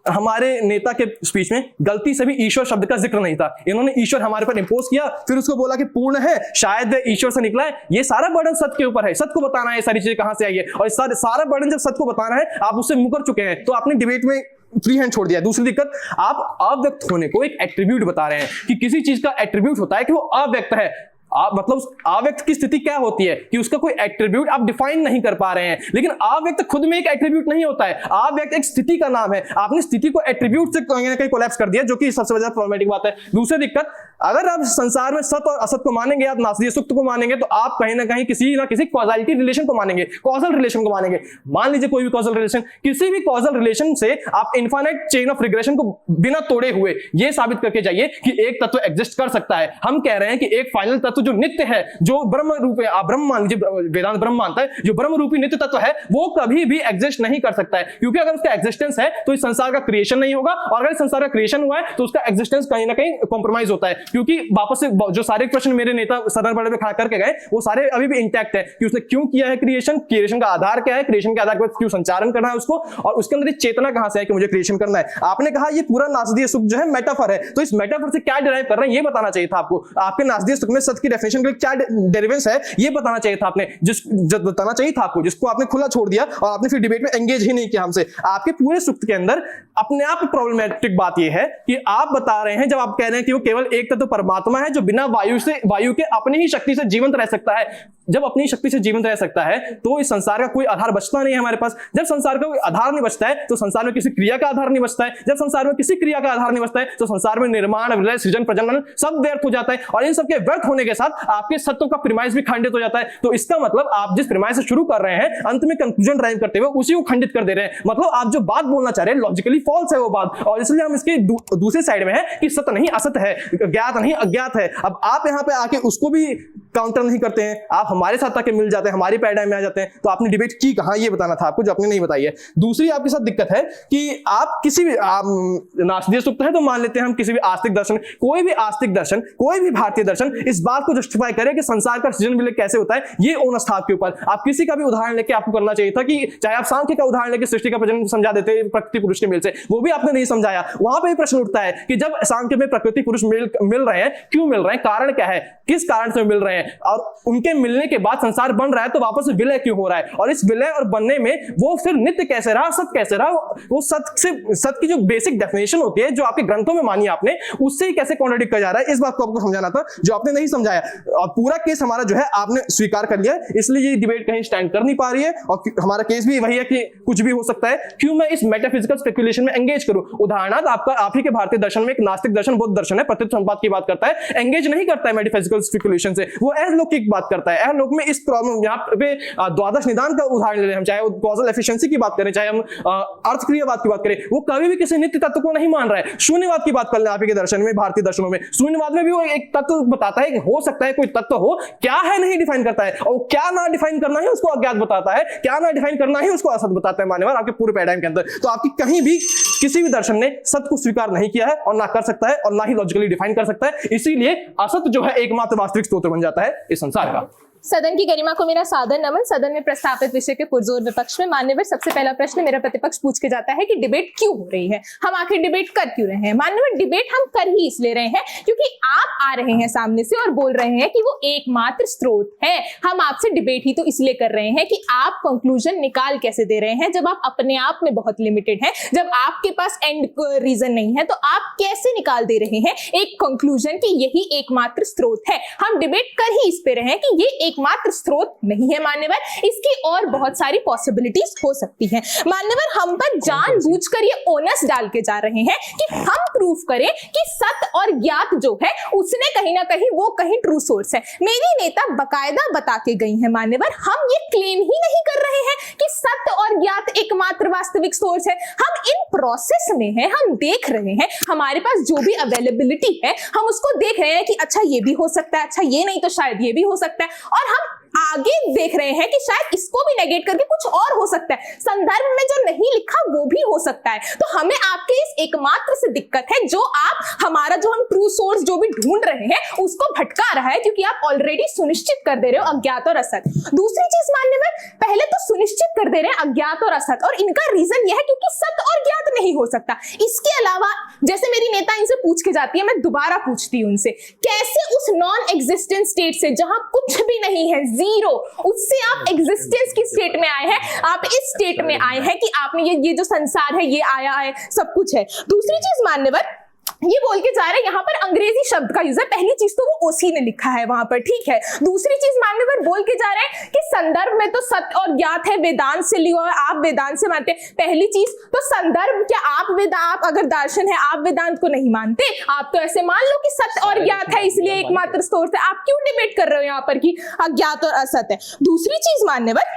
हमारे नेता के स्पीच में गलती से भी ईश्वर शब्द का जिक्र नहीं था। इन्होंने ईश्वर हमारे पर इंपोज किया, फिर उसको बोला कि पूर्ण है, शायद ईश्वर से निकला है। ये सारा बर्डन सत्य के ऊपर है, सत्य को बताना है सारी चीजें कहां से आई है, और सारा बर्डन जब सत्य को बताना है, आप उससे मुकर चुके हैं, तो आपने डिबेट में फ्री हैंड छोड़ दिया। दूसरी दिक्कत, आप अव्यक्त होने को एक एट्रीब्यूट बता रहे हैं कि किसी चीज का एट्रीब्यूट होता है कि वो अव्यक्त है। मतलब अव्यक्त की स्थिति क्या होती है कि उसका कोई एट्रीब्यूट आप डिफाइन नहीं कर पा रहे हैं, लेकिन अव्यक्त खुद में एक एट्रीब्यूट नहीं होता है, अव्यक्त एक स्थिति का नाम है। आपने स्थिति को एट्रीब्यूट से कहीं ना कहीं कोलैप्स कर दिया, जो कि सबसे ज्यादा प्रॉब्लमेटिक बात है। दूसरी दिक्कत, अगर आप संसार में सत्य और असत को मानेंगे, आप नासदीय सूक्त को मानेंगे, तो आप कहीं ना कहीं किसी ना किसी कॉजैलिटी रिलेशन को मानेंगे, कॉजल रिलेशन को मानेंगे। मान लीजिए कोई भी कॉजल रिलेशन, किसी भी कॉजल रिलेशन से आप इनफाइनाइट चेन ऑफ रिग्रेशन को बिना तोड़े हुए ये साबित करके जाइए कि एक तत्व एग्जिस्ट कर सकता है। हम कह रहे हैं कि एक फाइनल तत्व जो नित्य है, जो ब्रह्म रूप है, आप ब्रह्म मान लीजिए, वेदांत ब्रह्म मानता है, जो ब्रह्म रूपी नित्य तत्व है वो कभी भी एग्जिस्ट नहीं कर सकता है, क्योंकि अगर उसका एग्जिस्टेंस है तो इस संसार का क्रिएशन नहीं होगा, और अगर इस संसार का क्रिएशन हुआ है तो उसका एग्जिस्टेंस कहीं ना कहीं कॉम्प्रोमाइज होता है। क्योंकि वापस से जो सारे प्रश्न मेरे नेता सदन पढ़े में खड़ा करके गए, वो सारे अभी भी इंटैक्ट है कि उसने क्यों किया है क्रिएशन, क्रिएशन का आधार क्या है, क्रिएशन के आधार पर क्यों संचालन करना है उसको, और उसके अंदर चेतना कहां से है कि मुझे क्रिएशन करना है। आपने कहा ये पूरा नासदीय सूक्त जो है मेटाफर है, तो इस मेटाफर से क्या डिराइव कर रहे हैं ये बताना चाहिए था आपको। आपके नासदीय सूक्त में सत्य की डेफिनेशन के लिए क्या डेरिवेंस है ये बताना चाहिए था आपने, बताना चाहिए था आपको, जिसको आपने खुला छोड़ दिया और आपने फिर डिबेट में एंगेज ही नहीं किया हमसे। आपके पूरे सूक्त के अंदर अपने आप प्रॉब्लमेटिक बात यह है कि आप बता रहे हैं, जब आप कह रहे हैं कि वो केवल एक तत्व परमात्मा है जो बिना वायु के अपनी ही शक्ति से जीवंत रह सकता है, जब अपनी शक्ति से जीवित रह सकता है तो इस संसार का कोई आधार बचता नहीं है हमारे पास। जब संसार का कोई आधार नहीं बचता है तो संसार में किसी क्रिया का आधार नहीं बचता है। जब संसार में किसी क्रिया का आधार नहीं बचता है तो संसार में निर्माण, विलय, सृजन, प्रजनन सब व्यर्थ हो जाता है। और इन सबके व्यर्थ होने के साथ आपके सत्यों का प्रीमाइस भी खंडित हो जाता है। तो इसका मतलब आप जिस प्रीमाइस से शुरू कर रहे हैं अंत में कंक्लूजन ड्राइव करते हुए उसी को खंडित कर दे रहे हैं। मतलब आप जो बात बोलना चाह रहे हैं लॉजिकली फॉल्स है वो बात, और इसलिए हम इसके दूसरे साइड में है कि सत्य नहीं असत है, ज्ञात नहीं अज्ञात है। अब आप यहां पे आके उसको भी काउंटर नहीं करते हैं, आप हमारे साथ आके मिल जाते हैं, हमारी पैराडाइम में आ जाते हैं। तो आपने डिबेट की कहां ये बताना था आपको, जो आपने नहीं बताई है। दूसरी आपके साथ दिक्कत है कि आप किसी भी नास्तिक सुक्त है तो मान लेते हैं हम, किसी भी आस्तिक दर्शन, कोई भी आस्तिक दर्शन, कोई भी भारतीय दर्शन इस बात को जस्टिफाई करे कि संसार का सृजन विलय कैसे होता है, ये ओनस था आपके ऊपर। आप किसी का भी उदाहरण लेके आपको करना चाहिए था कि चाहे आप सांख्य का उदाहरण लेके सृष्टि का प्रजनन समझा देते प्रकृति पुरुष के मेल से, वो भी आपने नहीं समझाया। वहां पे प्रश्न उठता है कि जब सांख्य में प्रकृति पुरुष मिल रहे हैं, क्यों मिल रहे हैं, कारण क्या है, किस कारण से मिल रहे हैं, और उनके मिलने के बाद संसार बन रहा है तो वापस विलय क्यों हो रहा है, और इस विलय और बनने में वो फिर नित्य कैसे रहा, सत्य कैसे रहा, वो सत्य की जो बेसिक डेफिनेशन होती है जो आपके ग्रंथों में मानी आपने, उससे ही कैसे कॉन्ट्रडिक्ट किया जा रहा है, इस बात को आपको समझाना था जो आपने नहीं समझाया। और पूरा केस हमारा जो है आपने स्वीकार कर लिया, इसलिए ये डिबेट कहीं स्टैंड कर नहीं पा रही है। और हमारा केस भी वही है कि कुछ भी हो सकता है, क्यों मैं इस मेटाफिजिकल स्पेकुलेशन में एंगेज करूं। उदाहरणार्थ आपका आप ही के भारतीय दर्शन में एक नास्तिक दर्शन बौद्ध दर्शन है, प्रत्यक्ष संपात की बात करता है, एंगेज नहीं करता है मेटाफिजिकल स्पेकुलेशन से, वो अहलौकिक बात करता है। अहलौक में इस प्रॉब्लम यहाँ पे द्वादश निदान का उदाहरण ले रहे हैं हम, चाहे वो कॉजल एफिशिएंसी की बात करें, चाहे हम अर्थक्रियावाद की बात करें, वो कभी भी किसी नित्य तत्व को नहीं मान रहा है। शून्यवाद की बात कर लें आप ही के दर्शन में, भारतीय दर्शनों में शून्यवाद में भी वो एक तत्व बताता है कि हो सकता है कोई तत्व हो, क्या है नहीं डिफाइन करता है, और क्या ना डिफाइन करना है उसको अज्ञात बताता है, क्या ना डिफाइन करना है उसको असत बताता है मान्यवर आपके पूरे पैराडाइम के अंदर। तो आपकी कहीं भी किसी भी दर्शन ने सत्य को स्वीकार नहीं किया है और ना कर सकता है और ना ही लॉजिकली डिफाइन कर सकता है, इसीलिए असत जो है एकमात्र वास्तविक स्तोत्र बन जाता है इस संसार का। सदन की गरिमा को मेरा सादर नमन। सदन में प्रस्तावित विषय के पुरजोर विपक्ष में मान्यवर सबसे पहला प्रश्न मेरा प्रतिपक्ष पूछ के जाता है कि डिबेट क्यों हो रही है, हम आखिर डिबेट कर क्यों रहे हैं। मान्यवर डिबेट हम कर ही इसलिए रहे हैं क्योंकि आप आ रहे हैं सामने से और बोल रहे हैं कि वो एकमात्र स्रोत है। हम आपसे डिबेट ही तो इसलिए कर रहे हैं कि आप कंक्लूजन निकाल कैसे दे रहे हैं जब आप अपने आप में बहुत लिमिटेड हैं, जब आपके पास एंड रीजन नहीं है, तो आप कैसे निकाल दे रहे हैं एक कंक्लूजन कि यही एकमात्र स्रोत है। हम डिबेट कर ही इस पे रहे हैं कि ये एकमात्र स्रोत नहीं है मान्यवर, इसकी और बहुत सारी पॉसिबिलिटीज हो सकती हैं। मान्यवर हम पर जानबूझकर ये ओनस डाल के जा रहे हैं कि हम प्रूफ करें कि सत्य और ज्ञात जो है उसने कहीं ना कहीं वो कहीं ट्रू सोर्स है। मेरी नेता बकायदा बता के गई है मान्यवर, हम ये क्लेम ही नहीं कर रहे हैं कि सत्य और ज्ञात एकमात्र वास्तविक सोर्स है। हम इन प्रोसेस में हैं, हम देख रहे हैं, हमारे पास जो भी अवेलेबिलिटी है हम उसको देख रहे हैं कि अच्छा ये भी हो सकता है, अच्छा ये नहीं तो शायद ये भी हो सकता है, और हम आगे देख रहे हैं कि शायद इसको भी नेगेट करके कुछ और हो सकता है, संदर्भ में जो नहीं लिखा वो भी हो सकता है। तो हमें आपके इस एकमात्र से दिक्कत है जो आप हमारा जो हम ट्रू सोर्स जो भी ढूंढ रहे हैं उसको भटका रहा है, क्योंकि आप ऑलरेडी सुनिश्चित कर दे रहे हो अज्ञात और असत। दूसरी चीज मान्यवर, पहले तो सुनिश्चित कर दे रहे हैं अज्ञात और असत, और इनका रीजन यह है क्योंकि सत्य और ज्ञात नहीं हो सकता। इसके अलावा जैसे मेरी नेता इनसे पूछ के जाती है, मैं दोबारा पूछती हूं उनसे, कैसे उस नॉन एग्जिस्टेंट स्टेट से जहां कुछ भी नहीं है, जीरो, उससे आप एग्जिस्टेंस की स्टेट में आए हैं, आप इस स्टेट में आए हैं कि आपने ये जो संसार है ये आया है, सब कुछ है। दूसरी चीज मान्यवर, ये बोल के जा रहे हैं यहाँ पर अंग्रेजी शब्द का यूज है। पहली चीज तो वो ओसी ने लिखा है वहां पर, ठीक है। दूसरी चीज मान्यवर बोल के जा रहे हैं कि संदर्भ में तो सत्य और ज्ञात है, वेदांत से लिया हुआ, आप वेदांत से मानते हैं। पहली चीज तो संदर्भ, क्या आप अगर दर्शन है आप वेदांत को नहीं मानते, आप तो ऐसे मान लो कि सत्य और ज्ञात है इसलिए एकमात्र स्रोत है। आप क्यों डिबेट कर रहे हो यहाँ पर कि अज्ञात और असत्य है। दूसरी चीज मान्यवर,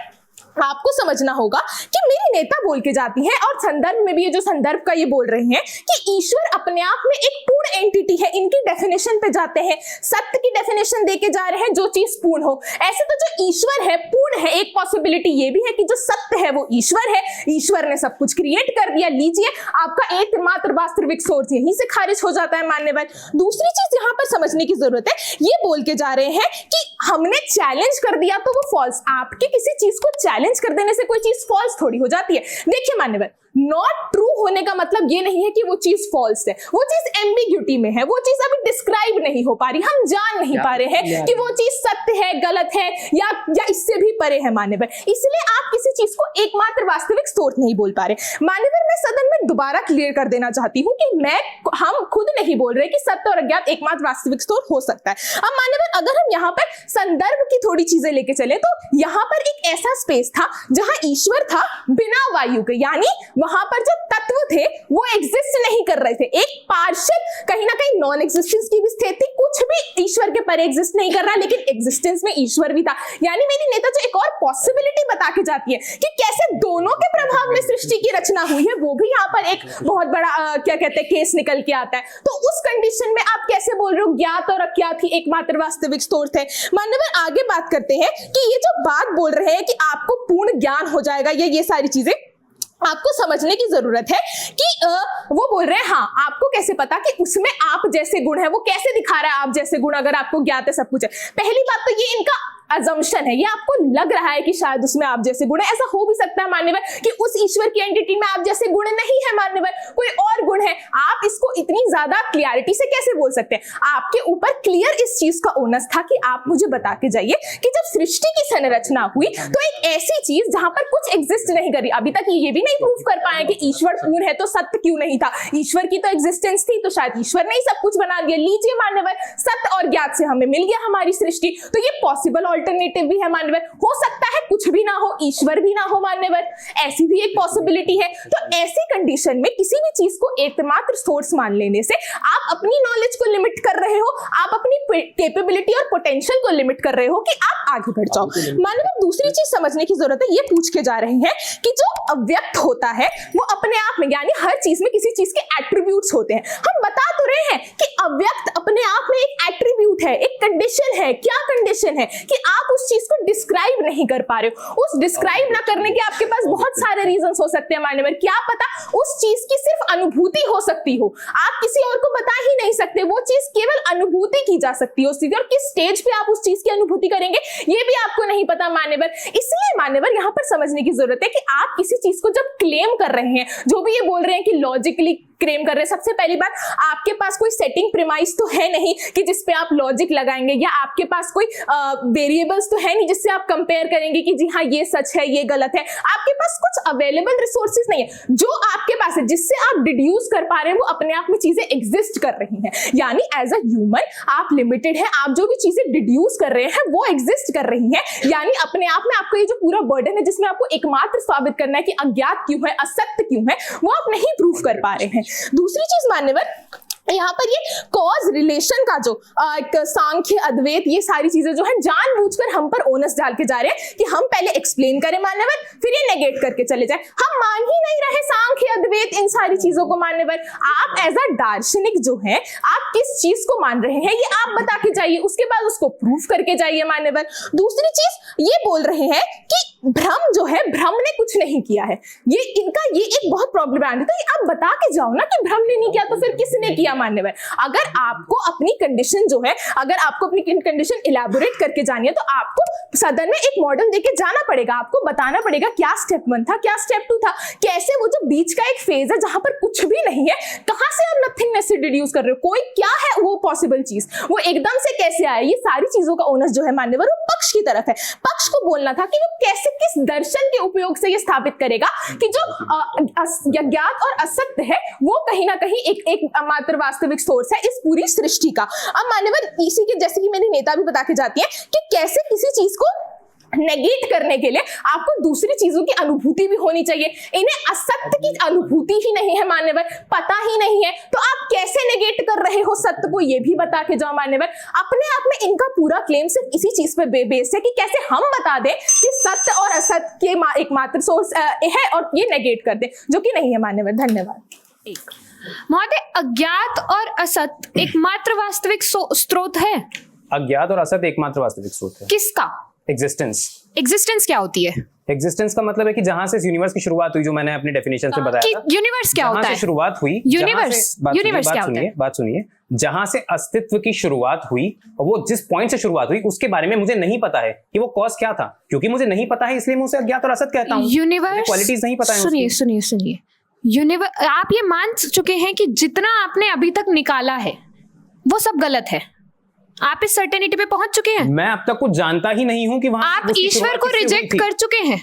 आपको समझना होगा कि मेरी नेता बोल के जाती है, और संदर्भ में भी ये जो संदर्भ का ये बोल रहे हैं कि ईश्वर अपने आप में एक पूर्ण एंटिटी है। इनकी डेफिनेशन पे जाते हैं, सत्य की डेफिनेशन देके जा रहे हैं जो चीज पूर्ण हो। ऐसे तो जो ईश्वर है पूर्ण है, एक पॉसिबिलिटी ये भी है कि जो सत्य है वो ईश्वर है, ईश्वर ने सब कुछ क्रिएट कर दिया। लीजिए आपका एकमात्र वास्तविक सोर्स यहीं से खारिज हो जाता है मान्यवर। दूसरी चीज यहाँ पर समझने की जरूरत है, ये बोल के जा रहे हैं कि हमने चैलेंज कर दिया तो वो फॉल्स। आपके किसी चीज को चैलेंज कर देने से कोई चीज फॉल्स थोड़ी हो जाती है। देखिए मान्यवर, नॉट ट्रू होने का मतलब ये नहीं है कि वो चीज फॉल्स है, वो चीज एम्बिग्यूटी में है, वो चीज अभी डिस्क्राइब नहीं हो पा रही, हम जान नहीं पा रहे हैं कि वो चीज सत्य है, गलत है या इससे भी परे है मान्यवर। इसलिए आप किसी चीज को एकमात्र वास्तविक स्रोत नहीं बोल पा रहे मान्यवर। मैं सदन में दोबारा क्लियर कर देना चाहती हूँ कि हम खुद नहीं नहीं बोल रहे कि सत्य और अज्ञात एकमात्र वास्तविक स्रोत हो सकता है। अब मान्यवर अगर हम यहाँ पर संदर्भ की थोड़ी चीजें लेके चले तो यहाँ पर एक ऐसा स्पेस था जहां ईश्वर था बिना वायु के, यानी वहां पर जो तत्व थे वो एग्जिस्ट नहीं कर रहे थे। एक पार्शियल कहीं ना कहीं नॉन एग्जिस्टेंस की भी स्थिति, कुछ भी ईश्वर के परे एग्जिस्ट नहीं कर रहा लेकिन एग्जिस्टेंस में ईश्वर भी था। यानी मेरी नेता जो एक और पॉसिबिलिटी बता के जाती है कि कैसे दोनों के प्रभाव में सृष्टि की रचना हुई है, वो भी यहाँ पर एक बहुत बड़ा क्या कहते हैं केस निकल के आता है। तो उस कंडीशन में आप कैसे बोल रहे हो ज्ञात और अज्ञात ही एकमात्र वास्तविक स्रोत है। मान्यवर आगे बात करते हैं कि ये जो बात बोल रहे हैं कि आपको पूर्ण ज्ञान हो जाएगा, ये सारी चीजें आपको समझने की जरूरत है कि वो बोल रहे हैं हाँ आपको कैसे पता कि उसमें आप जैसे गुण है, वो कैसे दिखा रहा है आप जैसे गुण, अगर आपको ज्ञात है सब कुछ है। पहली बात तो ये इनका अजम्पशन है, ये आपको लग रहा है कि शायद उसमें आप जैसे गुण है। ऐसा हो भी सकता है मान्यवर कि उस ईश्वर की एंटिटी में आप जैसे गुण नहीं है मान्यवर, कोई और गुण है। आप इसको इतनी ज्यादा क्लियरिटी से कैसे बोल सकते हैं? आपके ऊपर क्लियर इस चीज का ओनस था कि आप मुझे बता के जाइए कि जब सृष्टि की संरचना हुई तो एक ऐसी चीज जहां पर कुछ एग्जिस्ट नहीं करी, अभी तक ये भी नहीं प्रूव कर पाए कि ईश्वर पूर्ण है तो सत्य क्यों नहीं था। ईश्वर की तो एग्जिस्टेंस थी तो शायद ईश्वर ने ही सब कुछ बना दिया। लीजिए मान्यवर सत्य और ज्ञात से हमें मिल गया हमारी सृष्टि, तो ये पॉसिबल ऑल्टरनेटिव भी है मान्यवर। हो सकता है कुछ भी ना हो, ईश्वर भी ना हो मान्यवर, ऐसी भी एक पॉसिबिलिटी है। तो ऐसी कंडीशन में किसी भी चीज को एकमात्र सोर्स मान लेने से आप अपनी नॉलेज को लिमिट कर रहे हो, आप अपनी कैपेबिलिटी और पोटेंशियल को लिमिट कर रहे हो कि आप आगे बढ़ जाओ। मान्यवर दूसरी चीज समझने की जरूरत है, ये पूछ के जा रहे हैं कि जो अव्यक्त होता है वो अपने आप में, यानी हर चीज में किसी चीज के एट्रीब्यूट्स होते हैं। हम बता तो रहे हैं कि अव्यक्त अपने आप में एक एट्रीब्यूट है, एक कंडीशन है। क्या कंडीशन है? कि आप उस चीज को डिस्क्राइब नहीं कर पा रहे हो। उस डिस्क्राइब ना करने के आपके पास बहुत सारे रीजंस हो सकते हैं मान्यवर। क्या पता उस चीज की सिर्फ अनुभूति हो सकती हो, आप किसी और को बता ही नहीं सकते, वो चीज केवल अनुभूति की जा सकती है उस चीज, और किस स्टेज पे आप उस चीज की अनुभूति करेंगे ये भी आपको नहीं पता मान्यवर। इसलिए मान्यवर यहाँ पर समझने की जरूरत है कि आप किसी चीज को जब क्लेम कर रहे हैं, जो भी ये बोल रहे हैं कि लॉजिकली क्लेम कर रहे हैं, सबसे पहली बात आपके पास कोई सेटिंग प्रीमाइस तो है नहीं कि जिसपे आप लॉजिक लगाएंगे, या आपके पास कोई वेरिएबल्स तो है नहीं जिससे आप कंपेयर करेंगे कि जी हाँ ये सच है ये गलत है। आपके पास कुछ अवेलेबल रिसोर्सेज नहीं है। जो आपके पास है जिससे आप डिड्यूस कर पा रहे हैं वो अपने आप में चीजें एग्जिस्ट कर रही हैं, यानी एज अ ह्यूमन आप लिमिटेड है, आप जो भी चीजें डिड्यूस कर रहे हैं वो एग्जिस्ट कर रही हैं। यानी अपने आप में आपको ये जो पूरा बर्डन है जिसमें आपको एकमात्र साबित करना है कि अज्ञात क्यों है, असत्य क्यों है, वो आप नहीं प्रूव कर पा रहे हैं। दूसरी चीज मान्यवर यहाँ पर ये कॉज रिलेशन का जो सांख्य अद्वैत ये सारी चीजें जो है जानबूझकर हम पर ओनस डाल के जा रहे हैं कि हम पहले एक्सप्लेन करें मान्यवर, फिर ये नेगेट करके चले जाए। हम मान ही नहीं रहे सांख्य अद्वैत इन सारी चीजों को मान्यवर। आप एज अ दार्शनिक जो है आप किस चीज को मान रहे हैं ये आप बता के जाइए, उसके बाद उसको प्रूफ करके जाइए मान्यवर। दूसरी चीज ये बोल रहे हैं कि भ्रम जो है, भ्रम ने कुछ नहीं किया है, ये इनका ये एक बहुत प्रॉब्लम है। तो ये आप बता के जाओ ना कि भ्रम ने नहीं किया, तो फिर किसने किया मान्यवर? अगर आपको अपनी कंडीशन जो है, अगर आपको अपनी कंडीशन इलैबोरेट करके जानी है तो आपको सदन में एक मॉडल देके जाना पड़ेगा, आपको बताना पड़ेगा क्या स्टेप 1 था, क्या स्टेप 2 था, कैसे वो जो बीच का एक फेज है जहां पर कुछ भी नहीं है, कहां से आप नथिंगनेस से डिड्यूस कर रहे हो, कोई क्या है वो पॉसिबल चीज, वो एकदम से कैसे आया। ये सारी चीजों का ओनस जो है मान्यवर वो पक्ष की तरफ है। पक्ष को बोलना था कि वो कैसे किस दर्शन के उपयोग से ये स्थापित करेगा कि जो अज्ञात और असत्य है वो कहीं ना कहीं एक मात्र वास्तविक सोर्स है इस पूरी सृष्टि का। अब मान्यवर इसी के जैसे कि मेरी नेता भी बता के जाती है कि कैसे किसी चीज को नेगेट करने के लिए आपको दूसरी चीजों की अनुभूति भी होनी चाहिए। इन्हें असत्य की अनुभूति ही नहीं है मान्यवर, पता ही नहीं है, तो आप कैसे नेगेट कर रहे हो सत्य को, ये भी बता के जाओ मान्यवर। अपने आप में इनका पूरा क्लेम सिर्फ इसी चीज पे बेस्ड है कि कैसे हम बता दें कि सत्य और असत्य के एकमात्र सोर्स है और ये नेगेट कर दें, जो कि नहीं है मान्यवर। धन्यवाद। महोदय अज्ञात और असत एकमात्र वास्तविक स्रोत है? अज्ञात और असत एकमात्र वास्तविक स्रोत है। किसका? एग्जिस्टेंस क्या होती है? एग्जिस्टेंस का मतलब है कि जहां से इस यूनिवर्स की शुरुआत हुई, जो मैंने अपनी डेफिनेशन से बताया था। यूनिवर्स क्या होता है? शुरुआत हुई यूनिवर्स क्या होता है? बात सुनिए, जहां से अस्तित्व की शुरुआत हुई और वो जिस पॉइंट से शुरुआत हुई उसके बारे में मुझे नहीं पता है कि वो कॉज क्या था। क्योंकि मुझे नहीं पता है इसलिए मैं उसे अज्ञात और असत कहता हूं। यूनिवर्स क्वालिटीज नहीं पता है। सुनिए यूनिवर्स, आप ये मान चुके हैं कि जितना आपने अभी तक निकाला है वो सब गलत है, आप इस सर्टेनिटी पे पहुंच चुके हैं। मैं अब तक कुछ जानता ही नहीं हूं कि वहां आप ईश्वर को रिजेक्ट कर चुके हैं।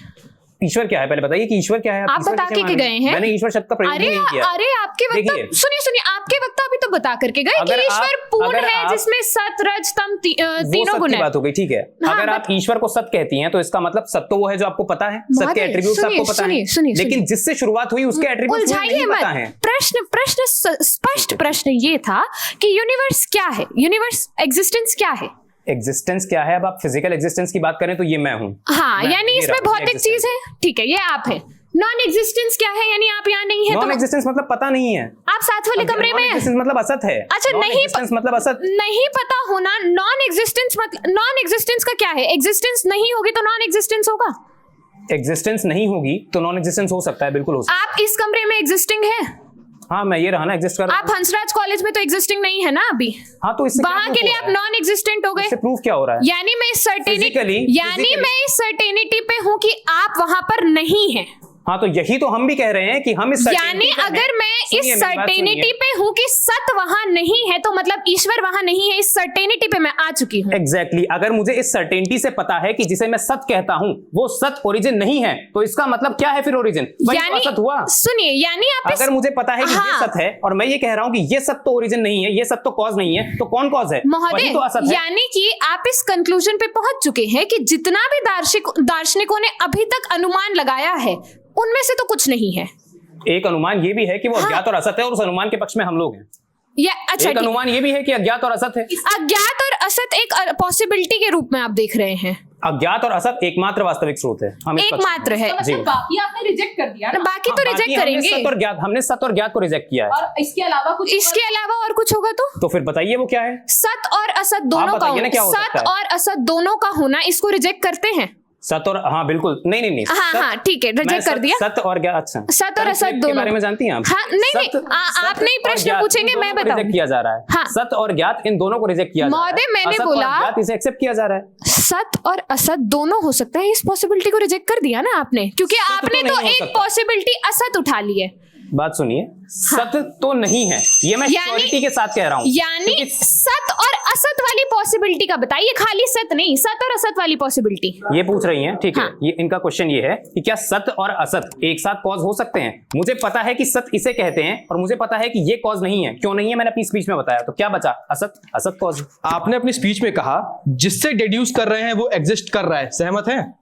ईश्वर क्या है पहले बताइए कि ईश्वर क्या है। आप ईश्वर बता कैसे के मान रहे गए हैं। मैंने ईश्वर शब्द का प्रयोग ही अरे नहीं किया। अरे आपके देखिए। वक्ता सुनिए आपके वक्ता अभी तो बता करके गए कि अगर ईश्वर आप- पूर्ण अगर है आप- जिसमें सत रज तम वो तीनों सत गुण की है। बात हो गई, ठीक है। हाँ, अगर आप ईश्वर को सत कहती हैं तो इसका मतलब सत तो वो है जो आपको पता है, सत के महोदय, एट्रीब्यूट्स सुनिए, आपको पता सुनिए, है, सुनिए, लेकिन सुनिए। जिससे शुरुआत हुई उसके एट्रीब्यूट्स उलझाइए नहीं पता है। मत। प्रश्न स्पष्ट प्रश्न ये था कि यूनिवर्स क्या है, यूनिवर्स एग्जिस्टेंस क्या है। एग्जिस्टेंस क्या है? अब आप फिजिकल एग्जिस्टेंस की बात करें तो ये मैं हूं। हाँ मैं- यानी ये इसमें रहा, भौतिक existence। चीज है, ठीक है, ये आप है। नॉन एग्जिस्टेंस क्या है, यानी आप यहाँ नहीं है नॉन तो एग्जिस्टेंस मतलब पता नहीं है। आप साथ वाले कमरे में हैं। एग्जिस्टेंस मतलब असत है। अच्छा, नहीं एग्जिस्टेंस मतलब असत। नहीं पता होना। नॉन एग्जिस्टेंस मतलब नॉन एग्जिस्टेंस का क्या है? एग्जिस्टेंस नहीं होगी तो नॉन एग्जिस्टेंस होगा। एग्जिस्टेंस नहीं होगी तो नॉन एग्जिस्टेंस हो सकता है, बिल्कुल हो सकता आप इस कमरे में एग्जिस्टिंग है। है। हाँ मैं ये रहा ना, एग्जिस्ट कर रहा आप हूं। हंसराज कॉलेज में तो एग्जिस्टिंग नहीं है ना अभी। हाँ तो इससे वहां के लिए आप नॉन एग्जिस्टेंट हो गए। इससे प्रूफ क्या हो रहा है? यानी मैं इस सर्टेनिटी Physically- मैं इस सर्टेनिटी पे हूं कि आप वहां पर नहीं हैं। हाँ तो यही तो हम भी कह रहे हैं कि हम इस यानी certainty पे अगर हैं। मैं सुनिए, इस मेरी बात सर्टेनिटी सुनिए। पे हूं कि सत वहां नहीं है तो मतलब ईश्वर वहां नहीं है, इस सर्टेनिटी पे मैं आ चुकी हूं। एग्जैक्टली अगर मुझे इस सर्टेनिटी से पता है कि जिसे मैं सत कहता हूं वो सत ओरिजिन नहीं है तो इसका मतलब क्या है फिर ओरिजिन? यानी असत हुआ। सुनिए, यानी आप अगर मुझे पता है कि ये हाँ। सत है और मैं ये कह रहा हूं कि ये सत तो ओरिजिन नहीं है, ये सत तो कॉज नहीं है, तो कौन कॉज है? वही महोदय, तो असत है। यानी कि आप इस कंक्लूजन पे पहुंच चुके हैं कि जितना भी दार्शनिकों ने अभी तक अनुमान लगाया है उनमें से तो कुछ नहीं है। एक अनुमान ये भी है कि वो हाँ। अज्ञात और असत है और उस अनुमान के पक्ष में हम लोग हैं। या अच्छा, एक अनुमान ये भी है कि अज्ञात और असत है। अज्ञात और असत एक पॉसिबिलिटी के रूप में आप देख रहे हैं। अज्ञात और असत एकमात्र वास्तविक स्रोत है। हम इस पक्ष में एकमात्र हैं। है। जी। मतलब बाकी आपने रिजेक्ट कर दिया ना। बाकी तो हाँ, रिजेक्ट बाकी हमने करेंगे। सत और ज्ञात, हमने सत और ज्ञात को रिजेक्ट किया है। और इसके अलावा कुछ इसके अलावा और कुछ होगा तो फिर बताइए वो क्या है? सत और असत दोनों का बताइए ना क्या हो होना, सकता सत है? और असत दोनों का होना, इसको रिजेक्ट करते हैं। सत और हाँ बिल्कुल नहीं हाँ, सत- हाँ, ठीक है, रिजेक्ट मैं कर दिया। सत और ज्ञात, अच्छा सत और असत conflict के दोनों बारे में जानती हैं आप? हाँ, नहीं, सत- सत आप नहीं और प्रश्न ज्ञात, पूछेंगे, इन मैं दोनों को बताऊंगी। रिजेक्ट किया जा रहा है। हाँ। सत और ज्ञात इन दोनों को रिजेक्ट किया जा रहा है। महोदय, मैंने असत और बोला- ज्ञात इसे एक्सेप्ट किया जा रहा है। सत और असत दोनों हो सकता है, इस पॉसिबिलिटी को रिजेक्ट कर दिया ना आपने, क्योंकि सत तो आपने नहीं तो हो एक सकता। पॉसिबिलिटी असत उठा ली है। बात सुनिए, सत तो नहीं है, ये मैं श्योरिटी के साथ कह रहा हूँ। यानी सत और असत वाली पॉसिबिलिटी का बताइए, खाली सत नहीं, सत और असत वाली पॉसिबिलिटी। ये पूछ रही हैं, ठीक है। हाँ। ये इनका क्वेश्चन ये है कि क्या सत और असत एक साथ कॉज हो सकते हैं? मुझे पता है कि सत इसे कहते हैं और मुझे पता है कि ये कॉज नहीं है। क्यों नहीं है मैंने अपनी स्पीच में बताया, तो क्या बचा? असत कॉज। आपने अपनी स्पीच में कहा जिससे डिड्यूस कर रहे हैं वो एग्जिस्ट कर रहा है, सहमत हैं?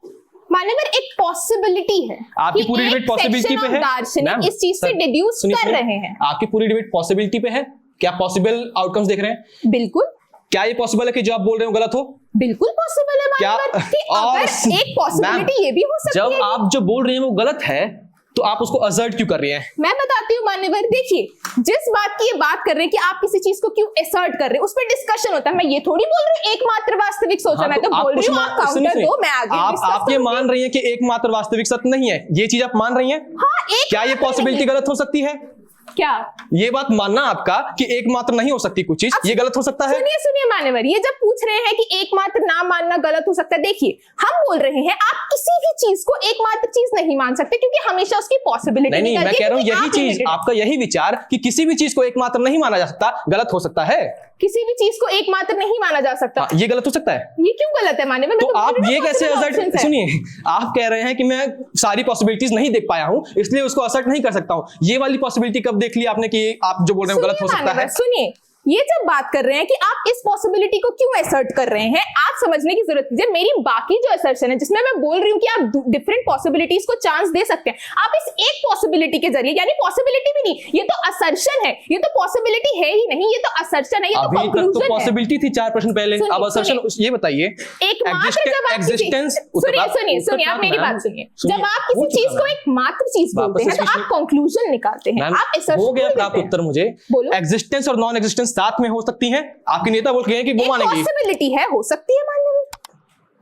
मान्यवर एक पॉसिबिलिटी है आपकी कि पूरी एक डिबेट पॉसिबिलिटी section पे of है। दार्शनिक मैम, इस चीज से सर, डिड्यूस सुनिए, कर सुनिए। रहे हैं। आपकी पूरी डिबेट पॉसिबिलिटी पे है। क्या पॉसिबल आउटकम्स देख रहे हैं? बिल्कुल क्या ये पॉसिबल है कि जो आप बोल रहे हो गलत हो? बिल्कुल पॉसिबल है क्या मान्यवर कि और अगर एक पॉसिबिलिटी मैम, ये भी हो सकती जब है। आप जो बोल रहे हैं वो गलत है तो आप उसको असर्ट क्यों कर रही हैं? मैं बताती हूँ मान्यवर, देखिए जिस बात की ये बात कर रहे हैं कि आप किसी चीज को क्यों असर्ट कर रहे हैं, उस पर डिस्कशन होता है। मैं ये थोड़ी बोल रही हूँ एकमात्र वास्तविक सोच है। हाँ, मैं तो आप बोल रही कुछ हूँ आप सुनिए, काउंटर सुनिए। दो, मैं आगे आप discuss ये करूंगी। मान रही हैं कि एकमात्र वास्तविक सत्य नहीं है, ये चीज आप मान रही हैं? हाँ, एक क्या ये मात्र पॉसिबिलिटी नहीं। गलत हो सकती है? क्या ये बात मानना आपका कि एकमात्र नहीं हो सकती कुछ चीज, ये गलत हो सकता है? सुनिए सुनिए मान्यवर, ये जब पूछ रहे हैं कि एकमात्र ना मानना गलत हो सकता है, देखिए हम बोल रहे हैं आप किसी भी चीज को एकमात्र चीज नहीं मान सकते क्योंकि हमेशा उसकी पॉसिबिलिटी नहीं, मैं कह रहा हूं यही चीज, आपका यही विचार कि किसी भी चीज को एकमात्र नहीं माना जा सकता गलत हो सकता है। किसी भी चीज को एकमात्र नहीं माना जा सकता। हाँ, ये गलत हो सकता है। ये क्यों गलत है मान्यवर? तो आप ये कैसे असर्ट, सुनिए, आप कह रहे हैं कि मैं सारी पॉसिबिलिटीज नहीं देख पाया हूं इसलिए उसको असर्ट नहीं कर सकता हूं। ये वाली पॉसिबिलिटी कब देख ली आपने कि आप जो बोल रहे हो गलत हो सकता है? सुनिए, ये जब बात कर रहे हैं कि आप इस पॉसिबिलिटी को क्यों असर्ट कर रहे हैं, आप समझने की जरूरत है। मेरी बाकी जो असर्शन है जिसमें मैं बोल रही हूँ कि आप डिफरेंट पॉसिबिलिटीज को चांस दे सकते हैं, आप इस एक पॉसिबिलिटी के जरिए, यानी पॉसिबिलिटी भी नहीं, ये तो असर्शन है, ये तो पॉसिबिलिटी है ही नहीं, ये तो असर्शन है, ये तो अभी तक तो कंक्लूजन है। पॉसिबिलिटी थी 4 प्रश्न पहले, सुनिए, अब असर्शन। ये बताइए एकमात्र जब आप एग्जिस्टेंस, सुनिए आप मेरी बात सुनिए, जब आप किसी चीज को एक मात्र चीज बोलते हैं तो आप कंक्लूजन निकालते हैं, आप assertion हो गया नहीं प्राप्त देते हैं। उत्तर मुझे। बोलो। एग्जिस्टेंस और नॉन एग्जिस्टेंस साथ में हो सकती है? आपके नेता बोल गए हैं कि वो मानेंगे पॉसिबिलिटी है, हो सकती है मान्यवर।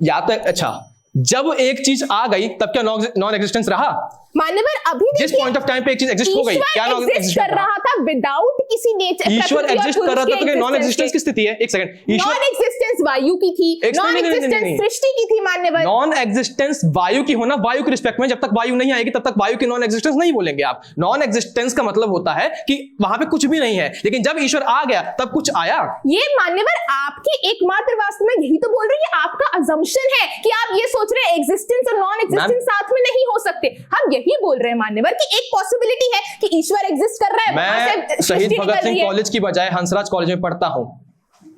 या तो अच्छा, जब एक चीज आ गई तब क्या नॉन एग्जिस्टेंस रहा? मान्यवर अभी जिस पॉइंट ऑफ टाइम पे एक चीज एग्जिस्ट हो गई, क्या नॉन एग्जिस्ट कर रहा था विदाउट किसी नेचर, ईश्वर एग्जिस्ट कर रहा था तो क्या नॉन एग्जिस्टेंस की स्थिति है? एक सेकंड, ईश्वर नॉन एग्जिस्टेंस एग्जिस्टेंस वायु की थी, नॉन एग्जिस्टेंस सृष्टि की थी मान्यवर। नॉन एग्जिस्टेंस वायु की होना, वायु के रिस्पेक्ट में, जब तक वायु नहीं आएगी तब तक वायु की नॉन एग्जिस्टेंस नहीं बोलेंगे आप। नॉन एग्जिस्टेंस का मतलब होता है कि वहां पे कुछ भी नहीं है, लेकिन जब ईश्वर आ गया तब कुछ आया। ये मान्यवर आपकी एकमात्र वास्तव में यही तो बोल रही है, आपका अजम्पशन है कि आप ये सोच रहे हैं एग्जिस्टेंस और नॉन एग्जिस्टेंस साथ में नहीं हो सकते। हम यही बोल रहे हैं मान्यवर कि एक पॉसिबिलिटी है कि ईश्वर एग्जिस्ट कर रहा है, वहां से मैं सृष्टि शहीद निकल भगत रही सिंह है। कॉलेज की बजाय हंसराज कॉलेज में पढ़ता हूं,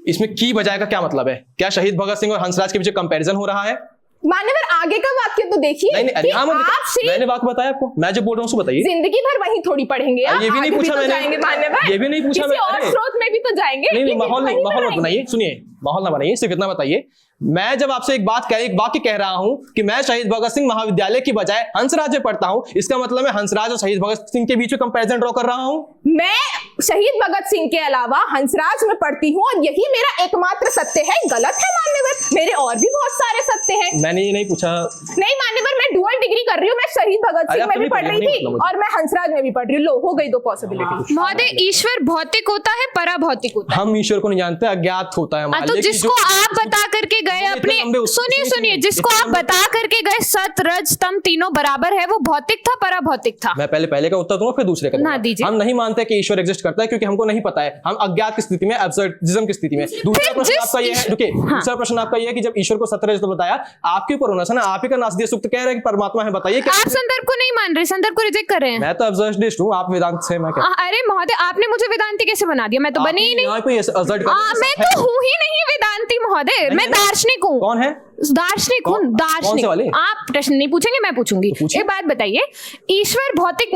इसमें की बजाय का क्या मतलब है? क्या शहीद भगत सिंह और हंसराज के बीच कंपैरिजन हो रहा है? मान्यवर आगे का वाक्य तो देखिए नहीं, कि हाँ, आपसे मैंने वाक्य बताया आपको, मैं जो बोल रहा हूँ उसको बताइए। जिंदगी भर वहीं थोड़ी पढ़ेंगे आप, ये भी नहीं आगे पूछा तो मैंने, जाएंगे मान्यवर, ये भी नहीं पूछा किसी और मैंने। स्रोत में भी तो जाएंगे। नहीं, लेकिन माहौल वहीं माहौल पर मत बनाइए, सुनिए, माहौल ना बनाइए, सिर्फ इतना बताइए। मैं जब आपसे एक वाक्य कह रहा हूं कि मैं शहीद भगत सिंह महाविद्यालय की बजाय हंसराज में पढ़ता हूं, इसका मतलब मैं हंसराज और शहीद भगत सिंह के बीच में कंपैरिजन ड्रॉ कर रहा हूं। मैं शहीद भगत सिंह के अलावा हंसराज में पढ़ती हूँ और यही मेरा एकमात्र सत्य है। गलत है मान्यवर, मेरे और भी बहुत सारे सत्य हैं। मैंने ये नहीं पूछा। नहीं मान्यवर, मैं डुअल डिग्री कर रही हूँ, मैं शहीद भगत सिंह में भी पढ़ रही थी और मैं हंसराज में भी पढ़ रही हूँ। लो, हो गई दो पॉसिबिलिटी। महोदय, ईश्वर भौतिक होता है पराभौतिक होता है? हम ईश्वर को नहीं जानते, अज्ञात होता है। तो जिसको आप बता करके गए अपने, सुनिए, जिसको आप बता करके गए सत रज तम तीनों बराबर है, वो भौतिक था पराभौतिक था? मैं पहले का उत्तर दूंगा फिर दूसरे का ना दूंगा। दीजिए। हम नहीं मानते कि ईश्वर एग्जिस्ट करता है क्योंकि हमको नहीं पता है, हम अज्ञात की स्थिति में, एब्सर्डिज्म की स्थिति में। दूसरा प्रश्न आपका ये है, रुकिए, दूसरा प्रश्न आपका ये है कि जब ईश्वर को सत रज तो बताया, आपके ऊपर होना था ना, आप ही का नासदीय सूक्त कह रहे हैं कि परमात्मा है, बताइए। आप संदर्भ को नहीं मान रहे, संदर्भ को रिजेक्ट कर रहे हैं। मैं तो एब्सर्डिस्ट हूं, आप वेदांत से, मैं क्या? अरे महोदय, आपने मुझे वेदांती कैसे बना दिया? मैं तो बनी ही नहीं। मैं तो हूँ ही नहीं वेदांती महोदय, मैं दार्शनिक हूँ। कौन है? दार्शनिक हूँ, दार्शनिक। आप प्रश्न नहीं पूछेंगे, मैं पूछूंगी। एक बात बताइए, ईश्वर भौतिक,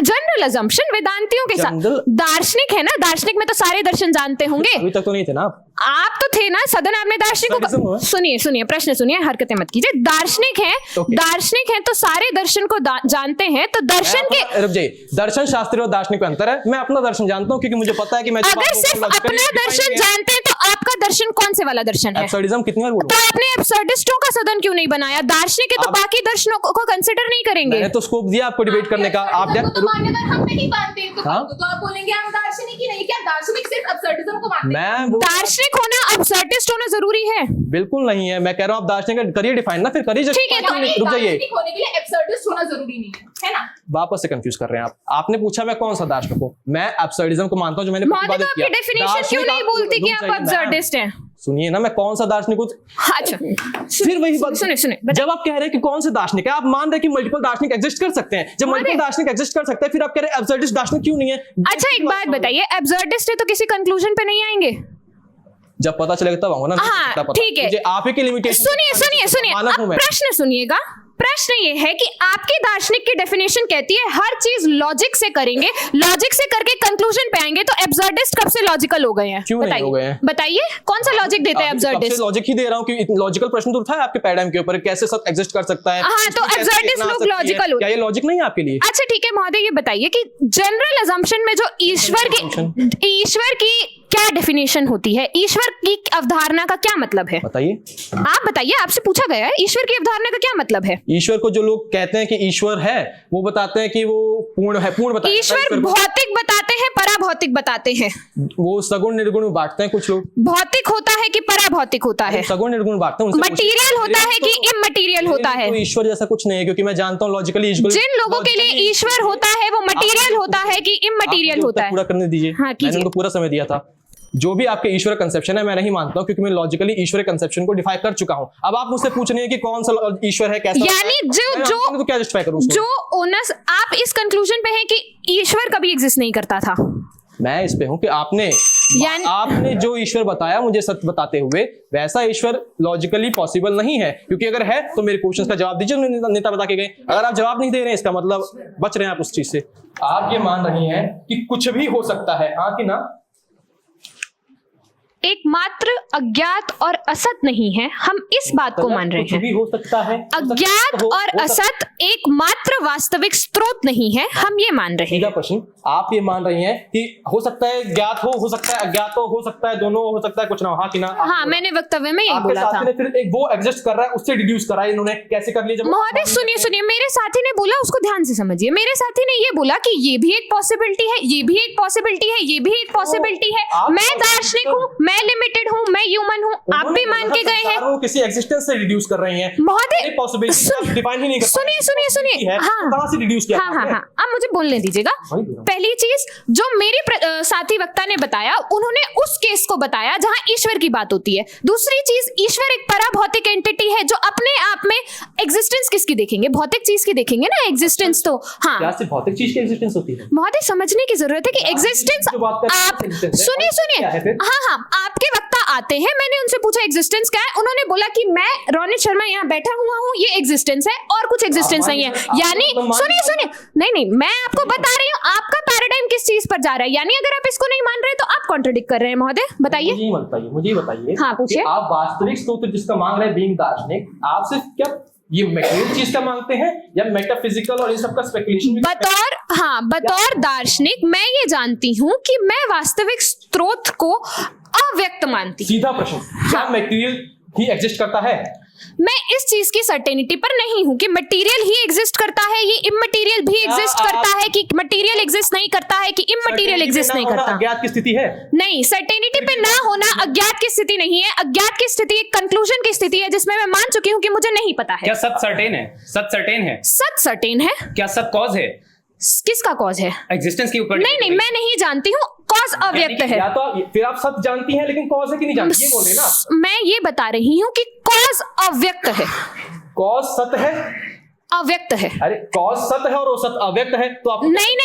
जनरल अजम्पशन वेदांतियों के साथ, दार्शनिक है ना, दार्शनिक में तो सारे दर्शन जानते होंगे। अभी तक तो नहीं थे ना आप तो थे ना, सदन आपने दार्शनिकों को, सुनिए प्रश्न सुनिए, हरकतें मत कीजिए। दार्शनिक है तो सारे दर्शन को जानते हैं, तो दर्शन के, रुक जाइए, दर्शन शास्त्री और दार्शनिक में अंतर है। मैं अपना दर्शन जानता हूँ क्योंकि मुझे पता है कि मैं अगर सिर्फ अपना दर्शन जानते हैं तो आपका दर्शन कौन से वाला दर्शन है? एब्सर्डिज्म कितनी बार बोलूं? तो आपने एब्सर्डिस्टों का सदन क्यों नहीं बनाया? दार्शनिक है तो बाकी दर्शनों को कंसिडर नहीं करेंगे? मैंने तो स्कोप दिया आपको डिबेट करने का। आप मान्यवर हम नहीं मानते इनको, हाँ? तो आप बोलेंगे हम दार्शनिक ही नहीं। क्या दार्शनिक सिर्फ एब्सर्डिज्म को मानते हैं? दार्शनिक होना, एब्सर्डिस्ट होना जरूरी है? बिल्कुल नहीं है। मैं कह रहा हूँ आप दार्शनिक करिए डिफाइन ना, फिर करिए। ठीक है, तो रुक जाइए, दार्शनिक होने के लिए एब्सर्डिस्ट होना जरूरी नहीं है ना? वापस से कंफ्यूज कर रहे हैं आप। आपने पूछा मैं कौन सा दार्शनिक हूँ? मैं एब्सर्डिज्म को मानता हूँ, जो मैंने महोदय, तो आपकी डेफिनेशन क्यों नहीं बोलती कि आप एब्सर्डिस्ट हैं? सुनिए ना, मैं कौन सा दार्शनिक हूँ? अच्छा, फिर वही बात, सुनिए, जब आप कह रहे हैं कि कौन से दार्शनिक है, आप मान रहे हैं कि मल्टीपल दार्शनिक एग्जिस्ट कर सकते हैं। जब मल्टीपल दार्शनिक एग्जिस्ट कर सकते हैं, फिर आप कह रहे हैं एब्सर्डिस्ट दार्शनिक क्यों नहीं है? अच्छा, एक बात बताइए, एब्सर्डिस्ट है तो किसी कंक्लूजन पे नहीं आएंगे? जब पता चलेगा तब आऊंगा ना। हाँ, ठीक है। आप ही की लिमिटेशन। सुनिए, प्रश्न सुनिएगा। प्रश्न ये है कि आपकी दार्शनिक की डेफिनेशन कहती है हर चीज लॉजिक से करेंगे, लॉजिक से करके कंक्लूजन पे आएंगे, तो एब्सर्डिस्ट कब से लॉजिकल हो गए हैं? क्यों नहीं हो गए हैं? बताइए कौन सा लॉजिक देते हैं एब्सर्डिस्ट? लॉजिक ही दे रहा हूं कि लॉजिकल प्रश्न तो उठाया आपके पैराडाइम के ऊपर, कैसे सब एग्जिस्ट कर सकता है। हाँ, तो एब्सर्डिस्ट लोग लॉजिकल हो। क्या ये लॉजिक नहीं है आपके लिए? अच्छा ठीक है महोदय, ये बताइए कि जनरल अजम्पशन में जो ईश्वर की क्या डेफिनेशन होती है? ईश्वर की अवधारणा का क्या मतलब है? बताइए। आप बताइए, आपसे पूछा गया है, ईश्वर की अवधारणा का क्या मतलब है? ईश्वर को जो लोग कहते हैं कि ईश्वर है, वो बताते हैं कि वो पूर्ण है, पूर्ण बताते हैं। ईश्वर भौतिक बताते हैं, पराभौतिक बताते हैं। वो सगुण निर्गुण में बांटते हैं कुछ लोग। भौतिक होता है कि पराभौतिक होता है? सगुण निर्गुण बांटते हैं। मटीरियल होता है कि इममटीरियल होता है? ईश्वर जैसा कुछ नहीं है, क्योंकि मैं जानता हूँ लॉजिकली ईश्वर, जिन लोगों के लिए ईश्वर होता है वो मटीरियल होता है कि इममटीरियल होता है? पूरा करने दीजिए। हाँ, मैंने उनको पूरा समय दिया था। जो भी आपके ईश्वर कंसेप्शन है, मैं नहीं मानता हूं, क्योंकि मैं लॉजिकली ईश्वर कंसेप्शन को डिफाइन कर चुका हूं। अब आप मुझसे पूछ रहे हैं कि कौन सा ईश्वर है, कैसा, यानी तो क्या जस्टिफाई करूं उसको? जो ओनस, आप इस कंक्लूजन पे हैं कि ईश्वर कभी एग्जिस्ट नहीं करता था? मैं इस पे हूं कि आपने जो ईश्वर बताया मुझे सत्य बताते हुए, वैसा ईश्वर लॉजिकली पॉसिबल नहीं है। क्योंकि अगर है तो मेरे क्वेश्चंस का जवाब दीजिए, नेता बता के गए। अगर आप जवाब नहीं दे रहे हैं, इसका मतलब बच रहे हैं आप उस चीज से। आप ये मान रही हैं कि कुछ भी हो सकता है, हाँ कि ना? एकमात्र अज्ञात और असत नहीं है, हम इस बात को मान रहे कुछ हैं। भी हो सकता है। अज्ञात और असत एकमात्र वास्तविक स्रोत नहीं है, हम ये मान रहे हैं। प्रश्न, आप ये मान रही हैं कि हो सकता है ज्ञात हो सकता है अज्ञात हो सकता है दोनों हो सकता है, कुछ ना हो, हाँ कि ना? हाँ, मैंने वक्तव्य में यही बोला था। फिर एक वो एग्जिस्ट कर रहा है, उससे डिड्यूस करा है इन्होंने, कैसे कर लिया? महोदय सुनिए, मेरे साथी ने बोला, उसको ध्यान से समझिए। मेरे साथी ने ये बोला कि ये भी एक पॉसिबिलिटी है, ये भी एक पॉसिबिलिटी है, ये भी एक पॉसिबिलिटी है। मैं दार्शनिक हूँ, मैं लिमिटेड हूँ, मैं ह्यूमन हूँ, आप भी मान के गए हैं। वो किसी एग्जिस्टेंस से रिड्यूस कर रहे हैं महोदय पॉसिबिलिटी डिफाइन ही नहीं कर सुनिए सुनिए सुनिए, हाँ कहां से रिड्यूस किया हाँ हाँ हाँ, अब मुझे बोलने दीजिएगा। पहली चीज जो मेरे साथी वक्ता ने बताया, उन्होंने उस केस को बताया जहां ईश्वर की बात होती है। दूसरी चीज, ईश्वर एक पराभौतिक एंटिटी है जो अपने आप में एग्जिस्टेंस किसकी देखेंगे, भौतिक चीज की देखेंगे ना एग्जिस्टेंस। तो हाँ, क्या सिर्फ भौतिक चीज की एग्जिस्टेंस होती है? महोदय समझने की जरूरत है कि एग्जिस्टेंस, आप सुनिए सुनिए, हाँ हाँ, आपके वक्ता आते हैं, मैंने उनसे पूछा एग्जिस्टेंस क्या है, उन्होंने बोला कि मैं रोनित शर्मा यहाँ बैठा हुआ हूँ, ये एग्जिस्टेंस है और कुछ एग्जिस्टेंस नहीं है। यानी सुनिए सुनिए, नहीं, मैं आपको बता रही हूँ आपका पैराडाइम किस चीज पर जा रहा है। यानी अगर आप इसको नहीं मान रहे तो आप कॉन्ट्रडिक्ट कर रहे हैं। महोदय बताइए। मुझे बताइए हाँ, पूछिए। आप वास्तविक स्रोत जिसका मांग रहे हैं बीइंग दार्शनिक, आप सिर्फ क्या ये मटेरियल चीज का मांगते हैं या मेटाफिजिकल और इन सब का स्पेकुलेशन? बतौर दार्शनिक मैं ये जानती हूँ कि मैं वास्तविक स्रोत को अव्यक्त मानती हूँ। सीधा प्रश्न, क्या मटेरियल ही एग्जिस्ट करता है? मैं इस चीज की सर्टेनिटी पर नहीं हूं कि मटेरियल ही एग्जिस्ट करता है, ये इममटेरियल भी एग्जिस्ट करता है, कि मटेरियल एग्जिस्ट नहीं करता है, कि इममटेरियल एग्जिस्ट नहीं करता। अज्ञात की स्थिति है? नहीं, सर्टेनिटी पे ना होना अज्ञात की स्थिति नहीं है। अज्ञात की स्थिति एक कंक्लूजन की स्थिति है जिसमें मैं मान चुकी हूं कि मुझे नहीं पता है। क्या सत सर्टेन है? सत सर्टेन है? सत सर्टेन है? क्या सत कॉज है? किसका कॉज है? एग्जिस्टेंस के ऊपर? नहीं, मैं नहीं जानती हूँ, कॉज अव्यक्त है। या तो फिर आप सत जानती हैं लेकिन कॉज है कि नहीं जानती, ये बोले ना। मैं ये बता रही हूँ कि कॉज अव्यक्त है। कॉज सत है, अव्यक्त है। अरे कॉज सत है और वो सत अव्यक्त है, तो आप नहीं,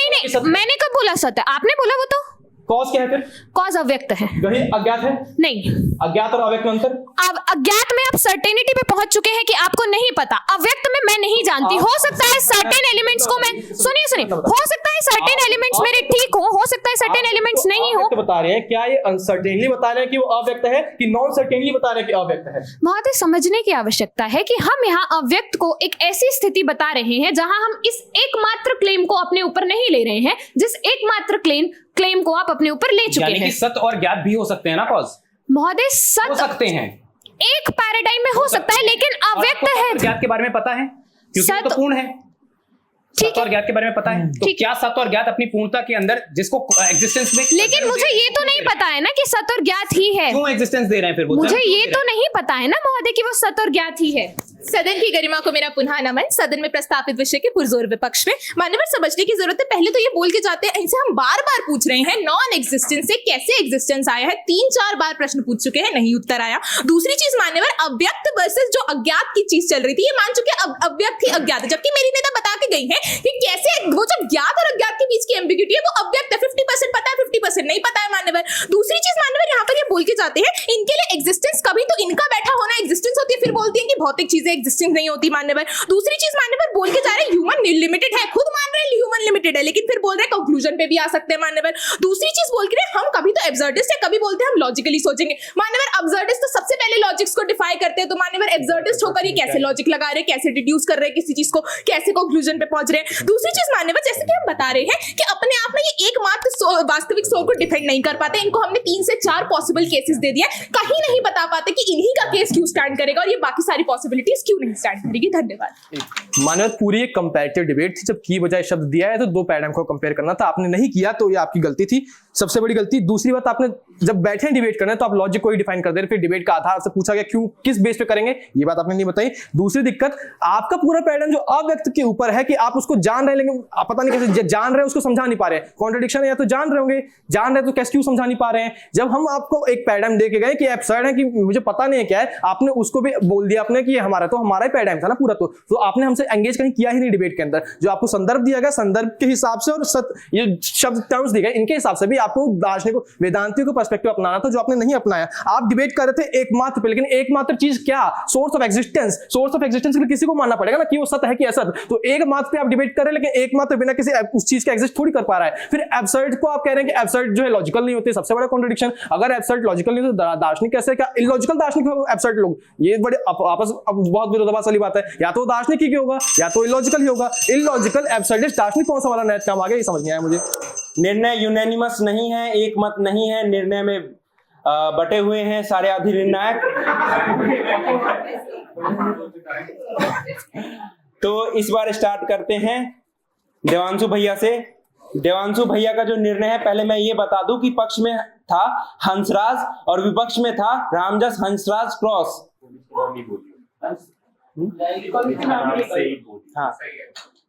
मैंने कब बोला सत है? आपने बोला वो तो। कॉज क्या है फिर? कॉज अव्यक्त है। वही अज्ञात है? नहीं, अज्ञात और अव्यक्त में अंतर? अब अज्ञात में आप सर्टेनिटी पे पहुंच चुके हैं कि आपको नहीं पता। अव्यक्त में मैं नहीं जानती, हो सकता है सर्टेन एलिमेंट्स को मैं सुनिए हो सकता है सर्टेन एलिमेंट्स मेरे ठीक हो सकता है सर्टेन एलिमेंट्स नहीं हो। बता रहे हैं, क्या ये अनसर्टेनली बता रहे हैं कि वो अव्यक्त है कि नॉन सर्टेनली बता रहे हैं कि अव्यक्त है? महोदय समझने की आवश्यकता है कि हम यहाँ अव्यक्त को एक ऐसी स्थिति बता रहे हैं जहां हम इस एकमात्र क्लेम को अपने ऊपर नहीं ले रहे हैं, जिस एकमात्र क्लेम को आप अपने ऊपर ले चुके हैं। सत और ज्ञात भी हो सकते हैं ना कॉज? महोदय हो सत सकते हैं, एक पैराडाइम में हो सकता है, लेकिन अव्यक्त है। ज्ञात के बारे में पता है क्योंकि वो तो पूर्ण है। सत और ज्ञात के बारे में पता है, तो क्या सत और ज्ञात अपनी पूर्णता के अंदर जिसको एग्जिस्टेंस में, लेकिन मुझे ये तो नहीं पता है ना कि सत और ज्ञात ही है। क्यों एग्जिस्टेंस दे रहे हैं फिर वो? मुझे ये तो नहीं पता है ना महोदय कि वो सत और ज्ञात ही है। सदन की गरिमा को मेरा पुनः नमन। सदन में प्रस्तावित विषय के पुरजोर विपक्ष में मान्यवर समझने की जरूरत है। पहले तो ये बोल के जाते हैं, इनसे हम बार बार पूछ रहे हैं नॉन एग्जिस्टेंस से कैसे एग्जिस्टेंस आया है। 3-4 बार प्रश्न पूछ चुके हैं, नहीं उत्तर आया। दूसरी चीज मान्यवर, अव्यक्त वर्सेस जो अज्ञात की चीज चल रही थी, ये मान चुके अव्यक्त ही अज्ञात है, जबकि मेरी नेता बता के गई है कि कैसे वो जो ज्ञात और अज्ञात के बीच की एम्बिग्यूटी है वो अव्यक्त है। 50% पता है, 50% नहीं पता है मान्यवर। दूसरी चीज मान्यवर, यहाँ पर ये बोल के जाते हैं इनके लिए एग्जिस्टेंस कभी तो इनका बैठा होना एग्जिस्टेंस होती है, फिर बोलती है कि भौतिक चीजें एग्जिस्टेंस नहीं होती मान्यवर। दूसरी चीज मान्यवर बोल के जा रहे हैं ह्यूमन लिमिटेड है, खुद मान रहे हैं ह्यूमन लिमिटेड है, लेकिन फिर बोल रहे हैं कंक्लूजन पे भी आ सकते हैं मान्यवर। दूसरी चीज बोल के हम कभी तो एब्सर्डिस्ट है, कभी बोलते हैं हम लॉजिकली सोचेंगे मान्यवर। एब्सर्डिस्ट तो सबसे पहले लॉजिक्स को डिफाई करते हैं, तो मान्यवर एब्सर्डिस्ट होकर ये कैसे लॉजिक लगा रहे हैं, कैसे डिड्यूस कर रहे हैं किसी चीज को, कैसे कंक्लूजन पे पहुंच रहे हैं। दूसरी चीज मान्यवर, जैसे कि हम बता रहे हैं कि अपने आप में ये एकमात्र वास्तविक सोल को डिफेंड नहीं कर पाते, इनको हमने 3 से 4 पॉसिबल केसेस दे दिए, कहीं नहीं बता पाते कि इन्हीं का केस क्यों स्टैंड करेगा और ये बाकी सारी पॉसिबिलिटीज क्यों नहीं स्टैंड करेगी। धन्यवाद। मानव पूरी एक कंपैरेटिव डिबेट थी, जब की बजाय शब्द दिया है तो 2 पैराडाइम को कंपेयर करना था, आपने नहीं किया तो ये आपकी गलती थी, सबसे बड़ी गलती। दूसरी बात, आपने जब बैठे डिबेट करना तो आप लॉजिक को ही डिफाइन कर दे रहे, फिर डिबेट का आधार से पूछा गया क्यों, किस बेस पे करेंगे, ये बात आपने नहीं बताई। दूसरी दिक्कत, आपका पूरा पैराडाइम जो अव्यक्त के ऊपर है कि आप उसको जान रहे हैं लेकिन आप पता नहीं कैसे जान रहे हैं, उसको समझा नहीं पा रहे हैं। कॉन्ट्रडिक्शन है, या तो जान रहे होंगे, जान रहे तो कैसे क्यों समझा नहीं पा रहे हैं। जब हम आपको एक पैराडाइम दे के गए कि एब्सर्ड है कि मुझे पता नहीं है क्या है, आपने उसको भी बोल दिया आपने कि हमारा ही पैराडाइम था ना पूरा, तो आपने हमसे एंगेज कहीं किया ही नहीं डिबेट के अंदर। जो आपको संदर्भ दिया गया, संदर्भ के हिसाब से और ये शब्द टर्म्स दिए गए, इनके हिसाब से भी आपको दार्शनिक वेदांतियों को पर्सपेक्टिव अपनाना था, जो आपने नहीं अपनाया। आप डिबेट कर रहे थे एकमात्र पे, लेकिन एकमात्र चीज क्या? Source of existence. Source of existence के लिए किसी को मानना पड़ेगा ना कि वो सत्य है कि असत। तो एकमात्र पे आप डिबेट कर रहे हैं, लेकिन एकमात्र बिना किसी उस चीज का एग्जिस्ट थोड़ी कर पा रहा है। फिर एब्सर्ड को आप कह रहे हैं कि एब्सर्ड जो है लॉजिकल नहीं होते, सबसे बड़ा कॉन्ट्रडिक्शन। अगर एब्सर्ड लॉजिकल नहीं होते दार्शनिक कैसे, क्या इलॉजिकल दार्शनिक हो एब्सर्ड लोग? ये बड़े आपस बहुत विरोधाभास वाली बात है, या तो दार्शनिक ही होगा या तो इलॉजिकल ही होगा। इलॉजिकल एब्सर्डिस्ट दार्शनिक कौन सा वाला नया काम आ गया, ये समझ नहीं आया मुझे। निर्णय यूनानिमस नहीं है, एक मत नहीं है, निर्णय में बटे हुए हैं सारे अधिनिर्णायक। तो इस बार स्टार्ट करते हैं देवांशु भैया से। देवांशु भैया का जो निर्णय है, पहले मैं ये बता दूं कि पक्ष में था हंसराज और विपक्ष में था रामजस हंसराज क्रॉस। हाँ,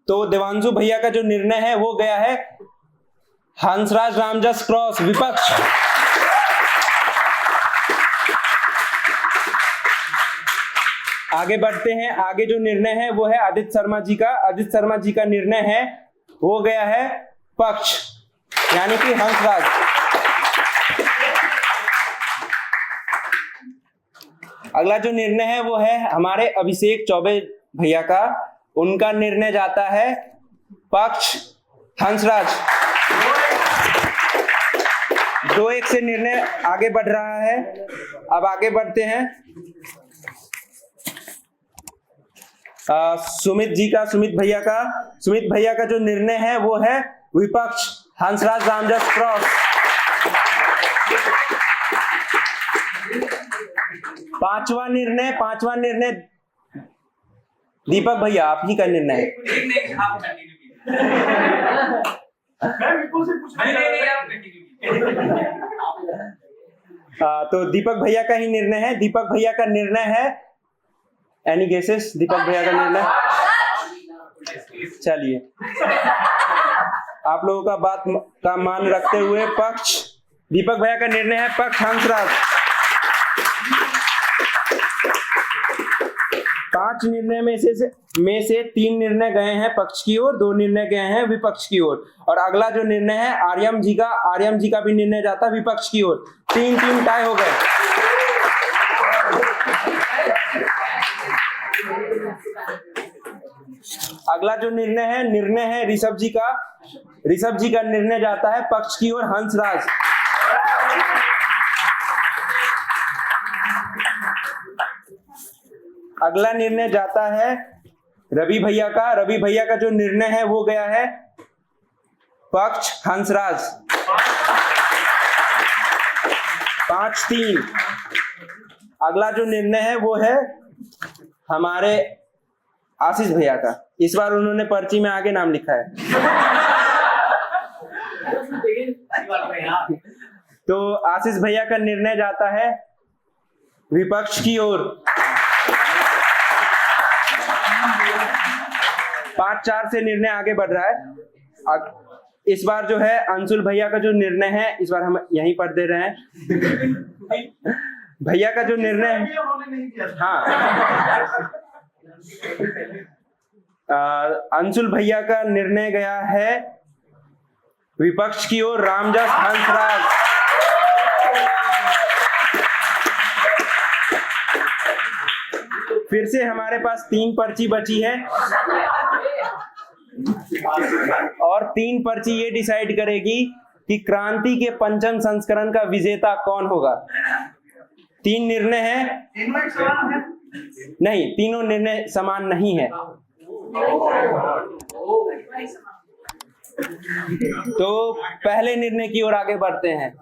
तो देवांशु भैया का जो निर्णय है वो गया है हंसराज रामजस क्रॉस विपक्ष। आगे बढ़ते हैं। आगे जो निर्णय है वो है आदित्य शर्मा जी का। आदित्य शर्मा जी का निर्णय है वो गया है पक्ष, यानी कि हंसराज। अगला जो निर्णय है वो है हमारे अभिषेक चौबे भैया का। उनका निर्णय जाता है पक्ष हंसराज। 2-1 से निर्णय आगे बढ़ रहा है। अब आगे बढ़ते हैं सुमित भैया का। सुमित भैया का जो निर्णय है वो है विपक्ष हंसराज रामजस क्रॉस। 5वां निर्णय दीपक भैया आप ही का निर्णय है। तो दीपक भैया का ही निर्णय है। दीपक भैया का निर्णय है, एनी गेसेस? दीपक भैया का निर्णय, चलिए आप लोगों का बात का मान रखते हुए पक्ष, दीपक भैया का निर्णय है पक्ष हंसराज। 5 निर्णय में से 3 निर्णय गए हैं पक्ष की ओर, 2 निर्णय गए हैं विपक्ष की ओर। और अगला जो निर्णय है आर्यम जी का भी निर्णय जाता है विपक्ष की ओर। 3-3 टाई हो गए। अगला जो निर्णय है ऋषभ जी का। ऋषभ जी का निर्णय जाता है पक्ष की ओर हंसराज। अगला निर्णय जाता है रवि भैया का। रवि भैया का जो निर्णय है वो गया है पक्ष हंसराज। 5-3। अगला जो निर्णय है वो है हमारे आशीष भैया का। इस बार उन्होंने पर्ची में आगे नाम लिखा है। तो आशीष भैया का निर्णय जाता है विपक्ष की ओर। 5-4 से निर्णय आगे बढ़ रहा है। इस बार जो है अंशुल भैया का जो निर्णय है, इस बार हम यहीं पर दे रहे हैं। भैया का जो निर्णय है, हाँ, अंशुल भैया का निर्णय गया है विपक्ष की ओर रामजस हंसराज। फिर से हमारे पास 3 पर्ची बची है और 3 पर्ची ये डिसाइड करेगी कि क्रांति के 5वें संस्करण का विजेता कौन होगा। 3 निर्णय है, नहीं, तीनों निर्णय समान नहीं है। तो पहले निर्णय की ओर आगे बढ़ते हैं।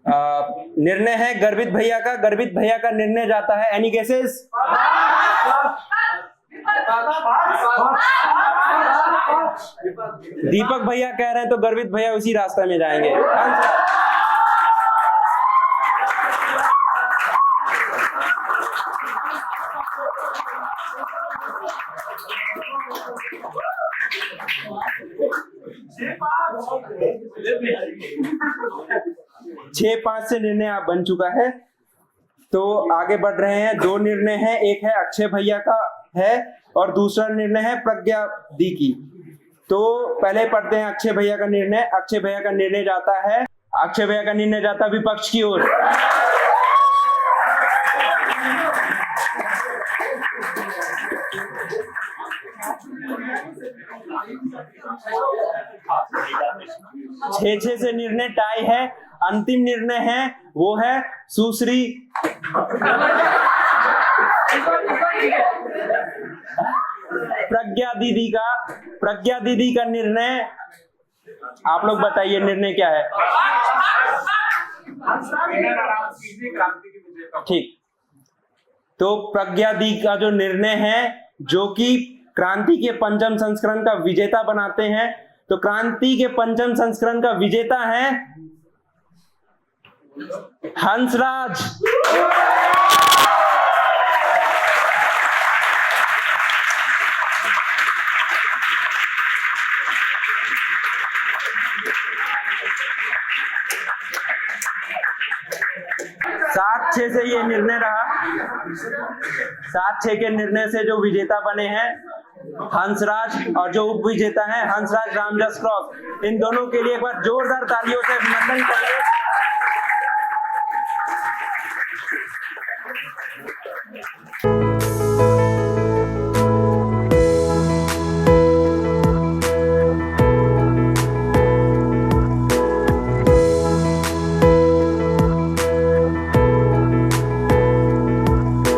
निर्णय है गर्वित भैया का। गर्वित भैया का निर्णय जाता है, एनी गेसेस? दीपक भैया कह रहे हैं तो गर्वित भैया उसी रास्ते में जाएंगे। 6-5 से निर्णय आप बन चुका है। तो आगे बढ़ रहे हैं। 2 निर्णय हैं, एक है अक्षय भैया का है और दूसरा निर्णय है प्रज्ञा दी की। तो पहले पढ़ते हैं अक्षय भैया का निर्णय। अक्षय भैया का निर्णय जाता है विपक्ष की ओर। छह से निर्णय टाई है। अंतिम निर्णय है वो है सुश्री प्रज्ञा दीदी का निर्णय। आप लोग बताइए निर्णय क्या है। ठीक, तो प्रज्ञा दी का जो निर्णय है, जो कि क्रांति के 5वें संस्करण का विजेता बनाते हैं, तो क्रांति के पंचम संस्करण का विजेता है हंसराज। सात 6 से ये निर्णय रहा। 7-6 के निर्णय से जो विजेता बने हैं हंसराज और जो उप विजेता है हंसराज रामजस क्रॉस। इन दोनों के लिए एक बार जोरदार तालियों से अभिनंदन करिए।